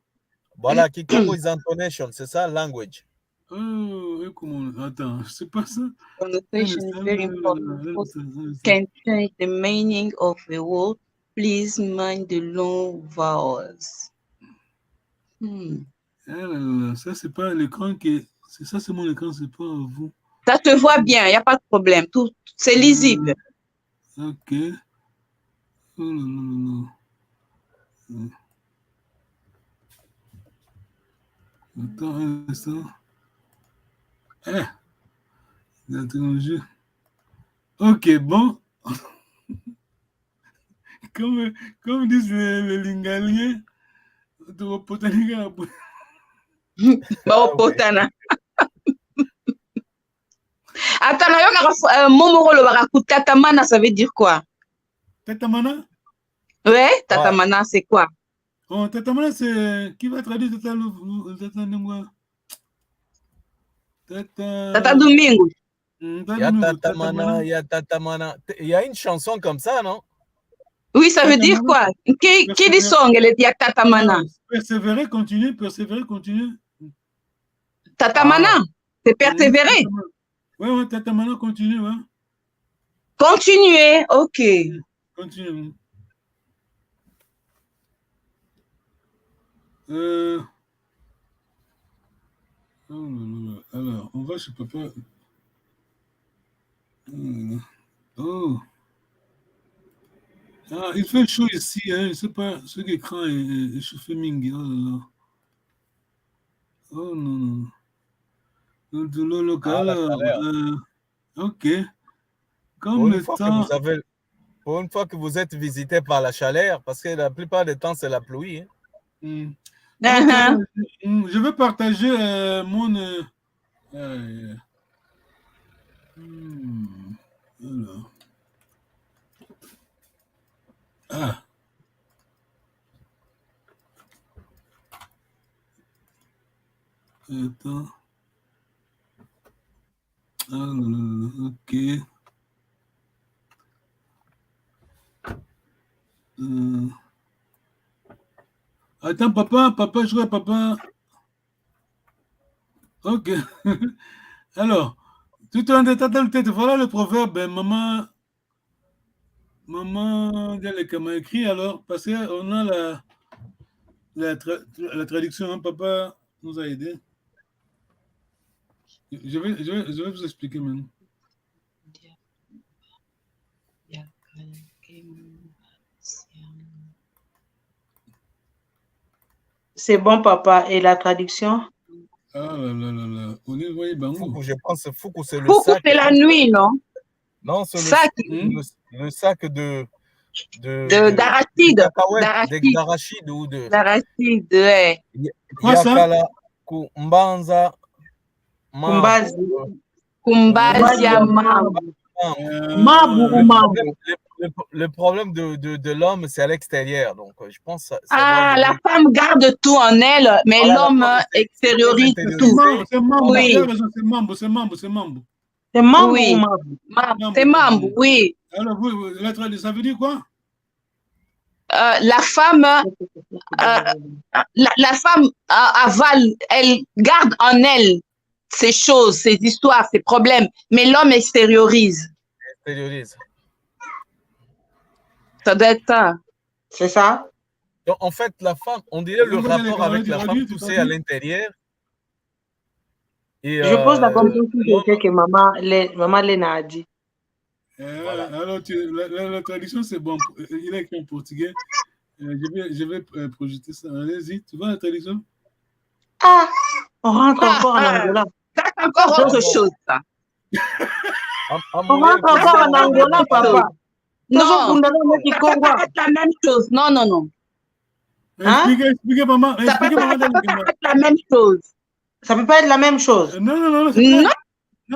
Voilà, qui Congo is intonation, c'est ça, language. Comment? Attends, c'est pas ça. Connotation is very important. Can change the meaning of a word. Please mind the long vowels. Ça, c'est pas l'écran qui. C'est ça, c'est mon écran, c'est pas vous. Ça te voit bien, il n'y a pas de problème. Tout, c'est lisible. Ok. Oh non. Attends un instant. La technologie. Ok, bon. comme disent les Lingaliens, Potaniga. Potana. Attends, Momoro le Baraku, Tatamana, ça veut dire quoi? Tatamana? Ouais, Tatamana, c'est quoi? Oh, Tatamana, c'est. Qui va traduire Tata Domingo. Tatamana. Il y a une chanson comme ça, non? Oui, ça veut dire quoi? Qui dit song, elle dit Tatamana? Persévérer, continuer, continuer. Tatamana, c'est persévérer. Oui, Tatamana, continue, ouais. Continuer, ok. Continue. Alors, on va chez papa. Oh. Ah, il fait chaud ici, hein. Je ne sais pas, ce écran est chauffé mingi. Oh là là. Oh non, non. Le local, ok. Comme le temps. Pour une fois que vous êtes visité par la chaleur, parce que la plupart du temps, c'est la pluie. Hein. Okay. Je vais partager mon. Alors. Ah. Attends. Ah, ok. Attends, papa, je vois papa. Ok. Alors, tout en détail dans le tête, voilà le proverbe, maman, elle m'a écrit alors, parce qu'on a la traduction, hein, papa nous a aidés. Je vais vous expliquer maintenant. C'est bon, papa. Et la traduction? Ah là là là là. On est voyé Bango. Je pense Foucault, c'est le Foucault, sac. c'est la nuit, non? Non, c'est le sac d'arachide. D'arachide ou de. D'arachide, ouais. Quoi ça? Kumbanza. Kumbazi Le problème de l'homme, c'est à l'extérieur. Donc, je pense. La femme garde tout en elle, mais voilà, l'homme extériorise tout. C'est membre, oui. C'est membre. C'est membre oui. ou membre? C'est membre, oui. Alors, ça veut dire quoi? La femme, la femme avale, elle garde en elle ces choses, ces histoires, ces problèmes, mais l'homme extériorise. Ça doit être ça. C'est ça? Donc, en fait, la femme, on dirait le rapport avec la femme poussée à l'intérieur. Je pose la question que maman Léna a dit. Voilà. Alors, la traduction, c'est bon. Il est écrit en portugais. Je vais projeter ça. Allez-y, tu vois la traduction? Ah, on rentre encore en Angola. C'est encore autre chose, ça. On rentre encore en Angola, papa. Non, ça peut pas être la même chose. Non. Expliquez, maman. Ça peut pas être la même chose. Ça peut pas être la même chose. Non.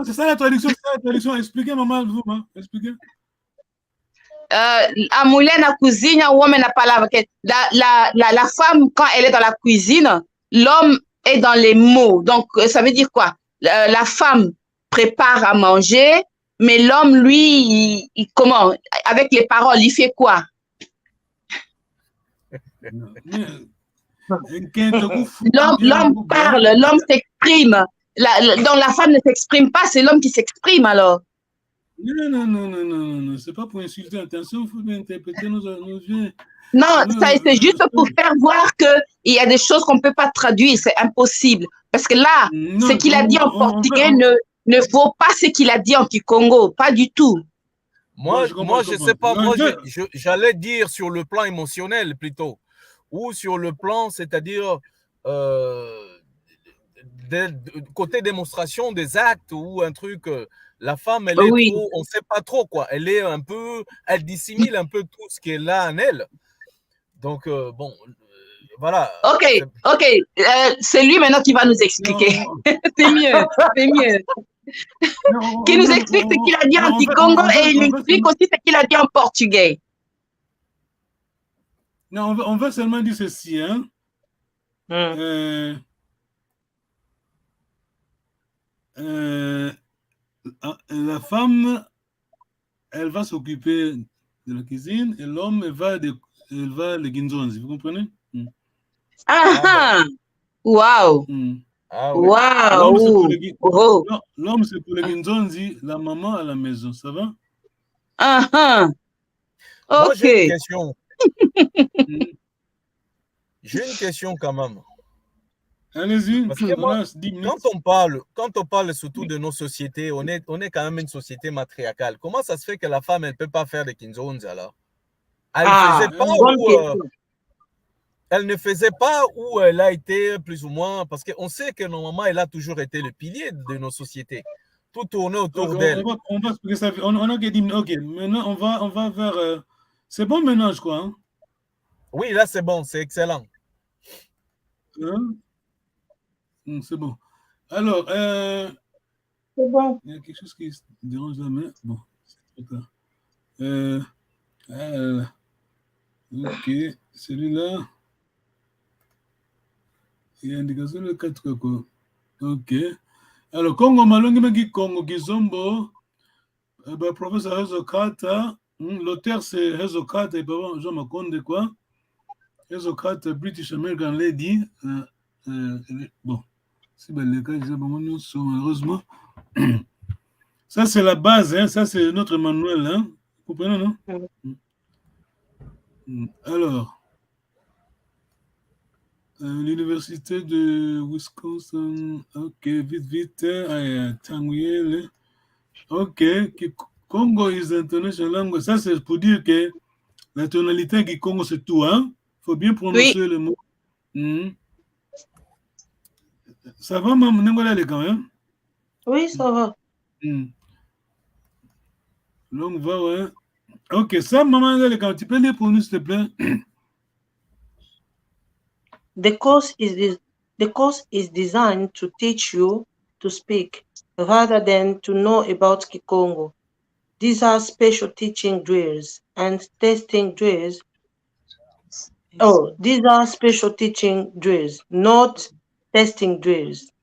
C'est ça la traduction. Expliquez, maman, vous, expliquez. A mulher na cozinha, o homem na palavra. La femme, quand elle est dans la cuisine, l'homme est dans les mots. Donc, ça veut dire quoi? La femme prépare à manger, mais l'homme, lui, comment? Avec les paroles, il fait quoi? L'homme parle, l'homme s'exprime. Donc, la femme ne s'exprime pas, c'est l'homme qui s'exprime alors. Non, c'est pas pour insulter. Attention, il faut bien interpréter nos vieux. Non, c'est juste pour faire voir qu'il y a des choses qu'on ne peut pas traduire, c'est impossible. Parce que là, ce qu'il a dit en portugais ne vaut pas ce qu'il a dit en Kikongo, pas du tout. Moi, je sais pas, moi, j'allais dire sur le plan émotionnel plutôt, ou sur le plan, c'est-à-dire côté démonstration des actes ou un truc La femme, elle est Oui. trop, on ne sait pas trop quoi. Elle est un peu, elle dissimule un peu tout ce qui est là en elle. Donc, bon, voilà. Ok, ok. C'est lui maintenant qui va nous expliquer. C'est mieux, c'est mieux. Qui nous explique ce qu'il a dit en Kikongo et il explique aussi ce qu'il a dit en portugais. Non, on va seulement dire ceci, hein. La femme, elle va s'occuper de la cuisine et l'homme, elle va les guinzonzi, vous comprenez? Ah, waouh! Waouh! L'homme, c'est pour les guinzonzi, la maman à la maison, ça va? Moi, Ok. j'ai une question. J'ai une question quand même. Allez-y. Parce que moi, quand on parle surtout de nos sociétés, on est quand même une société matriarcale. Comment ça se fait que la femme, elle ne peut pas faire des kinzonzi alors? Elle ne faisait pas ou elle a été plus ou moins... Parce qu'on sait que normalement, elle a toujours été le pilier de nos sociétés. Tout tournait autour d'elle. On va expliquer ça. On a que 10 minutes. Ok, maintenant, on va vers... C'est bon maintenant, je crois. Hein? Oui, là, c'est bon. C'est excellent. Hein? C'est bon. Alors, c'est bon. Il y a quelque chose qui dérange la main. Bon, c'est trop tard. Ok, celui-là. Il y a indication de 4 quoi. Ok. Alors, Congo Malongi Magi Congo Gizombo, professeur Hezokata, l'auteur c'est Hezokata et papa Jean Makonde quoi. Hezokata, British American Lady. Bon, c'est bien le cas, malheureusement. Ça, c'est la base, hein? Ça, c'est notre manuel. Hein? Vous comprenez, non? Alors, l'université de Wisconsin, ok, vite, Tanguyele, ok, Congo is international language. Ça, c'est pour dire que la tonalité qui Congo, c'est tout, hein? Il faut bien prononcer le mot. Ça va, maman, Nengola, quand même? Oui, ça va. Donc, va, ouais. Ok, ça, maman, quand tu peux lire pour nous, s'il te plaît? The course is designed to teach you to speak rather than to know about Kikongo. These are special teaching drills and testing drills. Oh, these are special teaching drills, not testing drills,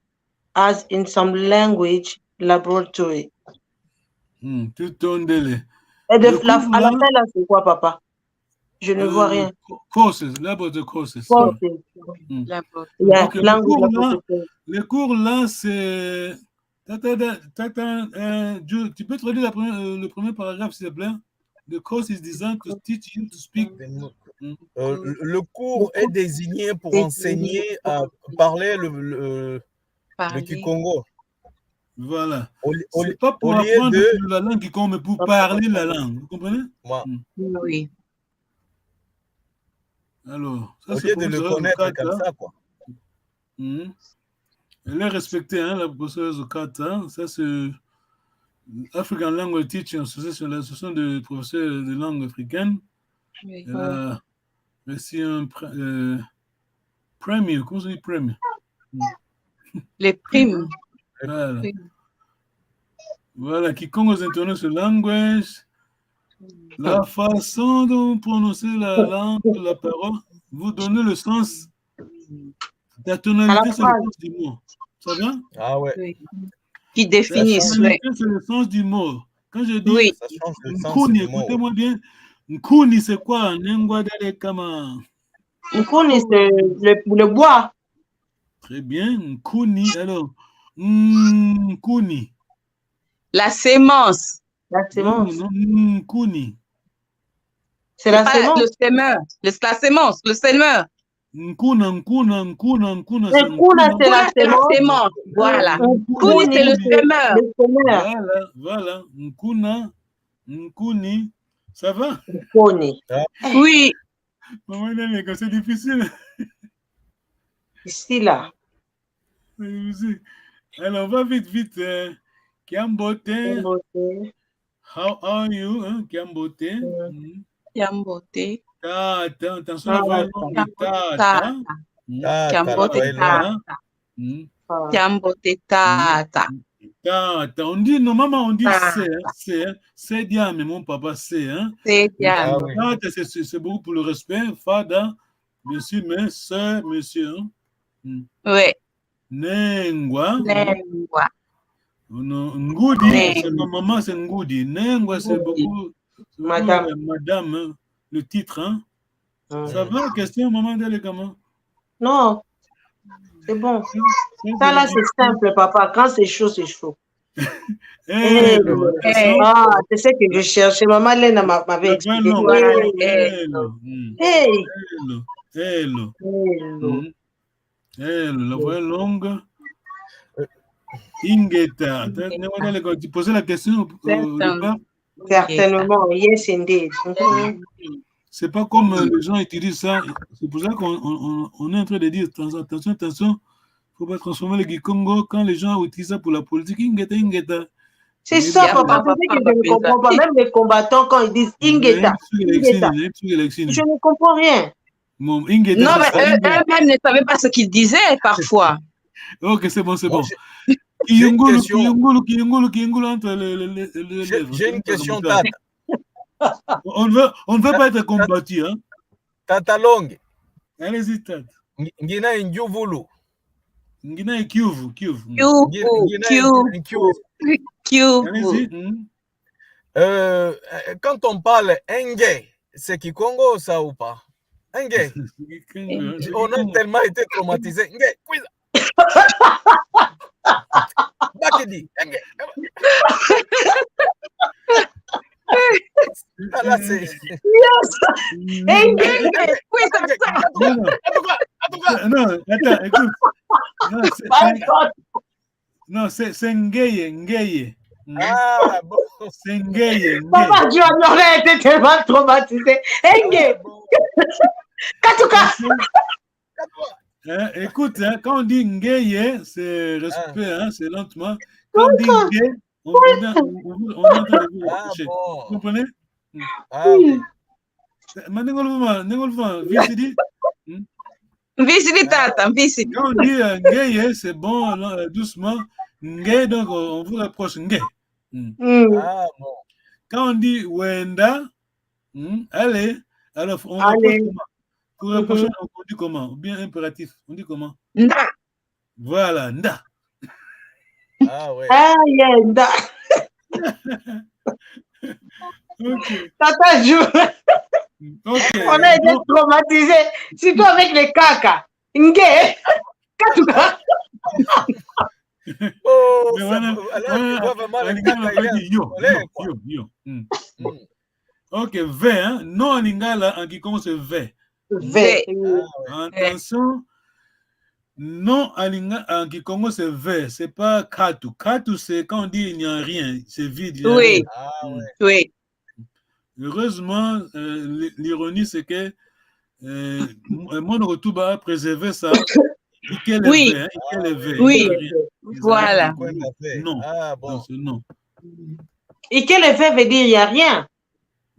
as in some language laboratory. Tout ton délai. Et de la fin, là, c'est quoi, papa? Je ne vois rien. Courses, laboratory courses. Yeah, okay, le cours là, c'est... Tu peux traduire le premier paragraphe, s'il te plaît? The course is designed to teach you to speak. Le cours est désigné pour enseigner à parler le Kikongo. Voilà. C'est pas pour apprendre la langue Kikongo, mais pour parler la langue. Vous comprenez? Oui. Alors, ça, au lieu de le connaître comme ça, quoi. Elle est respectée, hein, la professeure Zokata. Ça, c'est African Language Teaching Association, l'association de professeurs de langue africaine. Oui. Elle a reçu un premier. Comment ça dit premier? Les primes. Voilà. Voilà, Kikongo's International Language. La façon de prononcer la langue, la parole, vous donnez le sens. La tonalité, c'est le sens du mot. Ça va? Ah ouais. Oui. Qui définissent. La tonalité, c'est le sens du mot. Quand je dis oui. Ça change le sens Nkuni, du mot. écoutez-moi bien. Nkuni, c'est quoi? Nkuni, c'est le bois. Très bien. Nkuni, alors. Nkuni. La sémence. La sémence. Nkuni. C'est la sémence. Le semeur. La sémence, le semeur. Nkuna. C'est la sémence. Voilà. Nkuni, c'est le semeur. Voilà. Nkuni. Ça va? Nkuni. Oui. Maman, c'est difficile. Ici, là. Alors, on va vite. Kiambote. Kiambote. How are you? Hein? Kiambote. Kiambote. Tata. Attention à voir le nom de Tata. Kiambote Tata. Kiambote Tata. Tata. On dit, normalement, on dit c'est bien, mais mon papa c'est. Hein? C'est bien. Tata, c'est beaucoup pour le respect. Fada, bien sûr, mais sœur, monsieur. Hein? Oui. Nengwa. Nengwa. Ngoudi, c'est ma maman, c'est Ngoudi. Nengwa, c'est beaucoup. Madame. Madame, hein? Le titre. Hein? Ça va, question, maman Delegama? Non, c'est bon. Ça là, c'est simple, papa. Quand c'est chaud, c'est chaud. C'est ce que je cherchais. Maman Lena m'avait expliqué. La voix longue. Ingeta. Tu posais la question au départ? Certainement, yes indeed. C'est pas comme les gens utilisent ça. C'est pour ça qu'on est en train de dire attention, il ne faut pas transformer le Kikongo quand les gens utilisent ça pour la politique. Ingeta. C'est ça, papa. C'est ce que je ne comprends pas. Même les combattants, quand ils disent Ingeta. Je ne comprends rien. Non, mais eux-mêmes ne savaient pas ce qu'ils disaient parfois. Ok, c'est bon. J'ai une question. Entre les J'ai une question, Tata. On ne veut pas être combattu. Hein? Tata Longue. Allez-y, Tata. Ngina Ndjouvulu. Ngina Kiuvu. Kiuvu. Quand on parle Nge, c'est Kikongo ça ou pas? Nge. On a tellement été traumatisés. Nge, quiza. Bakedi. Nge. Là, c'est... Non, attends, écoute. Non, c'est Ngeye. Ah, bon. C'est Ngeye. Papa, tu aurais été tellement traumatisé. Nge. Katuka. Écoute, quand on dit Ngeye, c'est respect, c'est lentement. Quand on dit Ngeye, on est en train de vous rapprocher. Vous comprenez? Oui. Visite, Tata, visite. Quand on dit Ngeye, c'est bon, doucement. Ngeye, donc on vous rapproche. Ngeye. Ah, bon. Quand on dit Wenda, allez, alors on rapproche comment? Pour rapprocher, on dit comment? Ou bien impératif, on dit comment? Nda. Voilà, Nda. Ah, ouais. Ah, yeah, Nda. Ok. Tata joue. Okay. On a été traumatisés, surtout avec les caca. Nge. Katuka. Oh, Mais voilà, là, tu vois vraiment les caca. Yo. Ok, V, hein? Non en lingala, en Kikongo, c'est V. V. Attention, non en Kikongo, c'est V. C'est pas Katu. Katu, c'est quand on dit il n'y a rien, c'est vide. Oui. Oui. Heureusement, l'ironie, c'est que mon retour a préservé ça. Oui. Oui. Voilà. Non. Ah, bon. Non. Et quel effet veut dire il n'y a rien?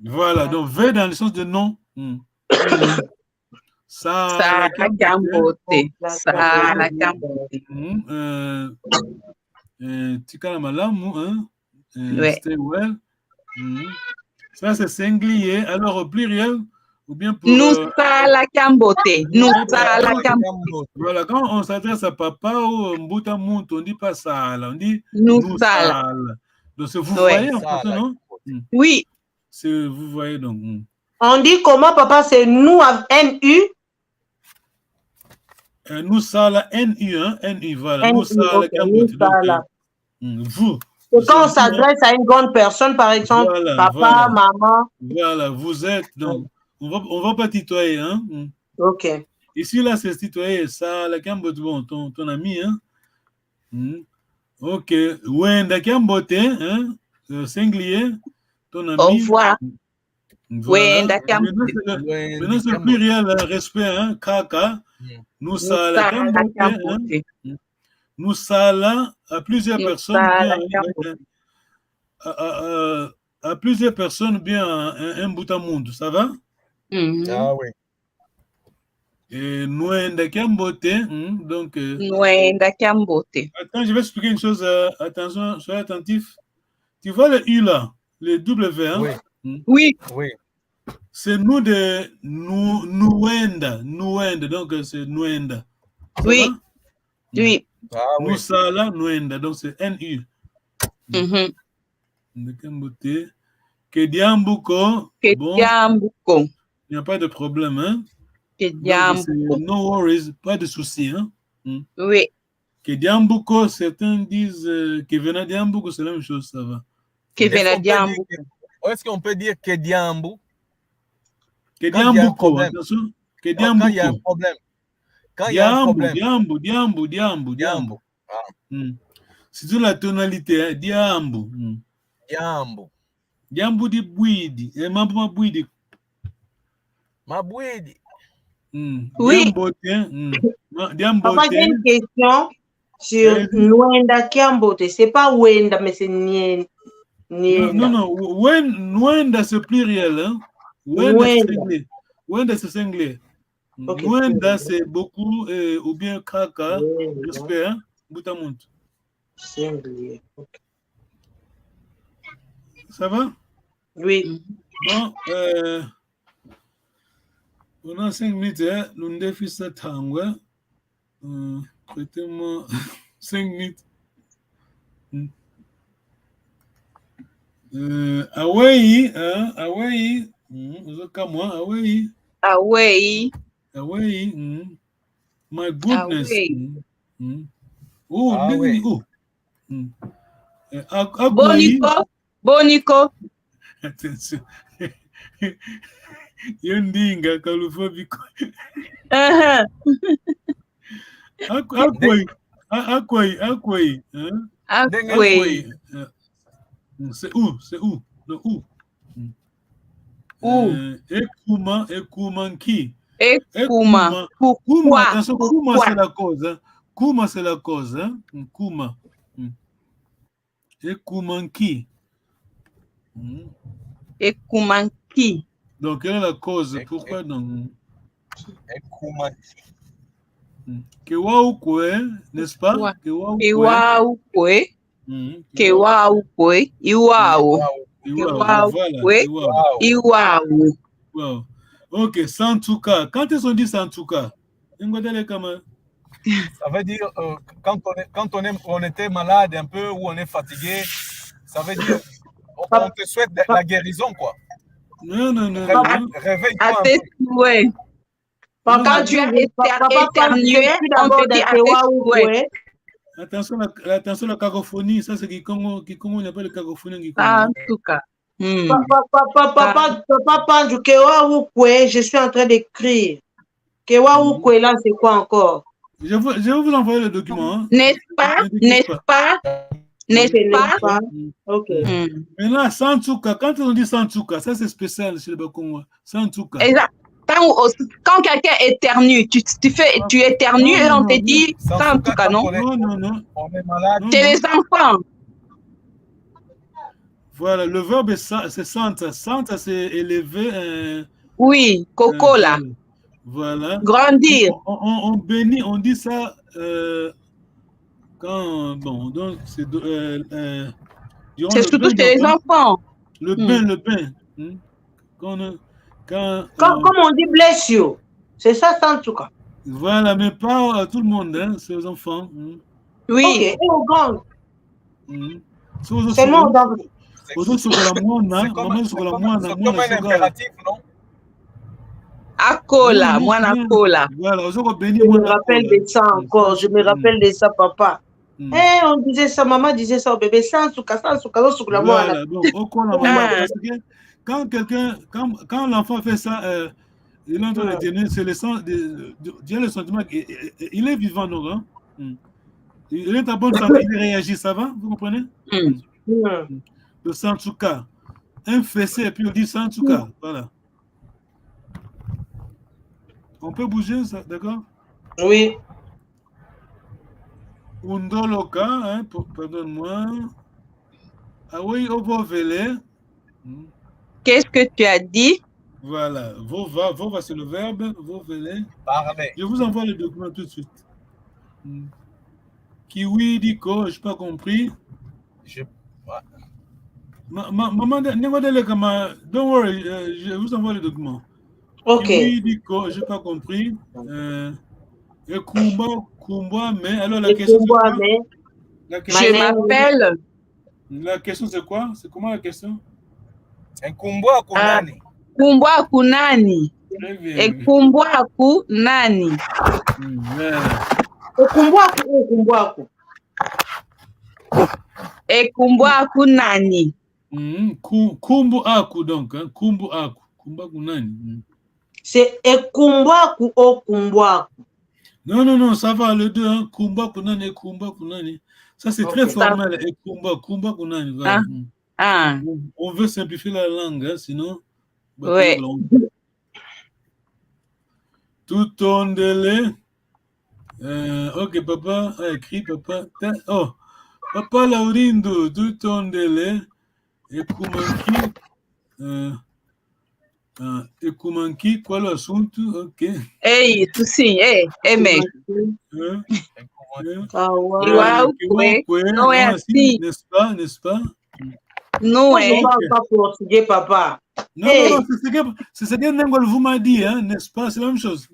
Voilà, donc V dans le sens de non. Ça la Kiambote. Ça la Kiambote. Tikala malamu, hein? Ouais. Stay well. Ça, c'est singulier. Alors, au pluriel, ou bien pour... Nous, ça la Kiambote. Nous, ça la Kiambote. Voilà, quand on s'adresse à papa ou Mbuta Mount, on ne dit pas ça, là. On dit nous, ça. Donc, c'est vous voyez, en fait, non? Oui. C'est vous voyez, donc. On dit comment, papa? C'est nous avec N-U? Nous, ça, la N-U, hein? N-U, voilà. Nous, ça, la Kiambote. Vous. Et quand on s'adresse à une grande personne, par exemple, voilà, papa, maman. Voilà, vous êtes, donc, on va pas tutoyer, hein? Ok. Ici, là, c'est tutoyer, ça, la Kiambote, bon, ton ami, hein? Ok. Wenda Kiambote, hein? Singulier, ton ami. Au revoir. Voilà. Wenda Kiambote. Maintenant, c'est pluriel, respect, hein? Kaka. Nous, ça, la Kiambote, hein? nous sala à plusieurs personnes Nusala bien à plusieurs personnes bien un bout à monde, ça va? Ah oui. Et Nwenda Kiambote, donc Nwenda Kiambote. attends, je vais expliquer une chose, attention, soyez attentif. Tu vois le U là, le W, hein? Oui. Oui. Oui. C'est nous de Nwenda, donc c'est Nwenda. Ça Oui. va? Oui. Ah oui. Nusala Nwenda, donc c'est NU. Mhm. Kiambote. Kediambuko, bon, Kediambuko. il n'y a pas de problème, hein? Kediambuko. No worries, pas de souci, hein? Oui. Kediambuko, certains disent Kevena Diambuko, c'est la même chose, ça va. Kevena Diambuko. Est-ce qu'on peut dire Kediambu? Kediambuko, attention. Kediambuko. Quand il y a un problème. Quand il y a un problème. Diambu. C'est sur la tonalité, hein? Diambu. Diambu. Diambu di Bouidi. Et Mabuma Bouidi. Ma Bouidi. Oui. Papa, j'ai une question sur Nwenda Kiambote. C'est pas Wenda, mais c'est Nienda. Non. Nwenda, c'est pluriel. Hein? Wenda, c'est singulier. Okay. Nwenda, c'est beaucoup, ou bien Kaka, respect, hein? Boutamont. Singulier. Okay. Ça va? Oui. Bon, on a 5 minutes, hein? Nous devons faire ça tango. Prêtez-moi 5 minutes. Away, hein? Away. Away. My goodness. Oh, oui. Bonico. Attention. Yondinga kalufobiko. Akwai. C'est où? Le où? Ekumanki. Ekuma. Kuma, attention, Kuma c'est la cause. Hein? Kuma c'est la cause. Hein? Kuma. Ekumanki. Ekumanki. Donc, quelle est la cause? Pourquoi donc? Ekumanki. Kewaukwe, n'est-ce pas? Kewaukwe. Kewaukwe. Iwao. Iwao. Wow. Ok, Santuka. Quand ils ont dit Santuka, ça veut dire quand on était malade un peu ou on est fatigué, ça veut dire on te souhaite la guérison, quoi. Non. Réveille-toi un peu. Quand tu as éternué, on te dit Kewaukwe. Attention la cacophonie, ça c'est Kikongo, on appelle le cacophonie. En tout cas. Papa, Panju, Kewaukwe, je suis en train d'écrire. Kewaukwe, là, c'est quoi encore? Je vais vous envoyer le document. Hein. N'est-ce pas? Ok. Maintenant, Santuka, quand on dit Santuka, ça c'est spécial chez les Bakongo. Santuka. Exact. Quand quelqu'un éternue, tu éternues et on te dit Santuka, non? Non. On est malade. C'est les enfants. Voilà, le verbe c'est Santa. Santa, c'est élever. Oui, Coco là. Voilà. Grandir. On bénit, on dit ça quand. Bon, donc c'est. C'est surtout chez les enfants. Le bain. Comme on dit bless you. C'est ça, en tout cas. Voilà, mais pas à tout le monde, hein, c'est aux enfants. Oui. Ok, et aux grands. C'est moi dans. C'est comme un impératif, non? Akola, moi Akola. Voilà, je me rappelle de ça encore, je me rappelle de ça, papa. On disait ça, maman disait ça au bébé, sans souka, voilà, donc, quand l'enfant fait ça, il est en train de tenir, c'est le sentiment qu'il est vivant, non? Hein? Il est en bonne santé, il réagit, ça va? Vous comprenez? Le Santuka. Un fessé, et puis on dit Santuka. Voilà. On peut bouger, ça, d'accord? Oui. Undoloka, hein, pardonne-moi. Ah oui, Ovovele. Qu'est-ce que tu as dit? Voilà, vova c'est le verbe, vovele. Parler. Je vous envoie le document tout de suite. Kiwi diko, je n'ai pas compris. Maman, don't worry, je vous envoie le document. Ok. Kiwi diko, je n'ai pas compris. Et Kumba, mais alors la question c'est quoi? Je m'appelle. La question c'est quoi? C'est comment la question? Kumbwa kunani? Kumbwa kunani. Très bien. Ekumbwa kunani. Okumbwaku. Ekumbwa kunani. Kumbu aku donc, hein? Kumbu aku. Kumba kunani. C'est ekumbwaku okumbwaku. Non, ça va le deux, hein? Kumba kunani, kumba kunani. Ça c'est très formel. Kumba kunani. Voilà. On veut simplifier la langue, hein, sinon. Ouais. Tout ton délai. Ok, papa a écrit, papa. Oh, papa Laurindo, tout ton délai. Ekumanki, quoi l'assunto? Ok. Hey, tu sim, mais. Não é assim. N'est-ce pas? Não é. Je ne parle pas portugais, papa. Non, c'est ce que Nengol vous m'a dit, hein, n'est-ce pas? C'est la même chose.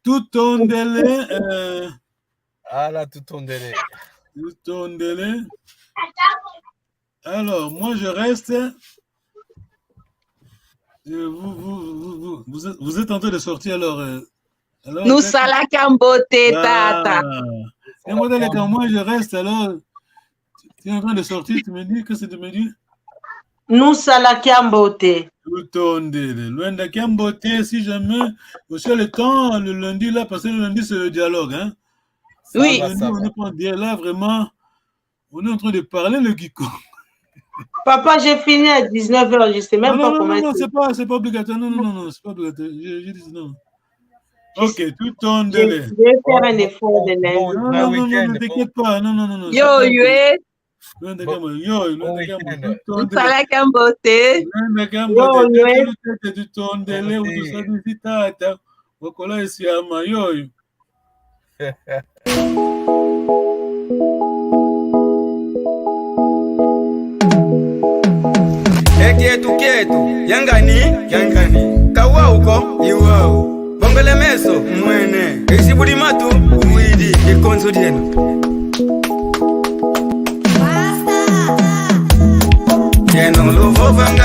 Tout ton délai. Tout ton délai. Tout ton délai. Alors, moi, je reste. Vous êtes en train de sortir, alors Nous sala kambote, tata. Et moi, moi, je reste, alors. Tu es en train de sortir, tu me dis, qu'est-ce que tu me dis? Nous sala kambote. Tout ton délai. Loin de kambote, si jamais. Aussi, le temps, le lundi, là, parce que le lundi, c'est le dialogue, hein. Oui. On n'est pas là, vraiment. On est en train de parler le Kiko. Papa, j'ai fini à 19h, je ne sais même pas comment. Non, c'est pas obligatoire. Non, c'est pas obligatoire. Je dis non. Ok, tout ton délai. Je vais faire un effort de lundi. Non, ne t'inquiète pas. Non. Yo, Tout sala kambote. Tout ton délai, ou tout ça, du tata. Wakola ici à Mayoyo. Kietu yangani kawa uko iwao bongele meso mwene isibuli matu uwidi ikonzo dieno basta yeno lo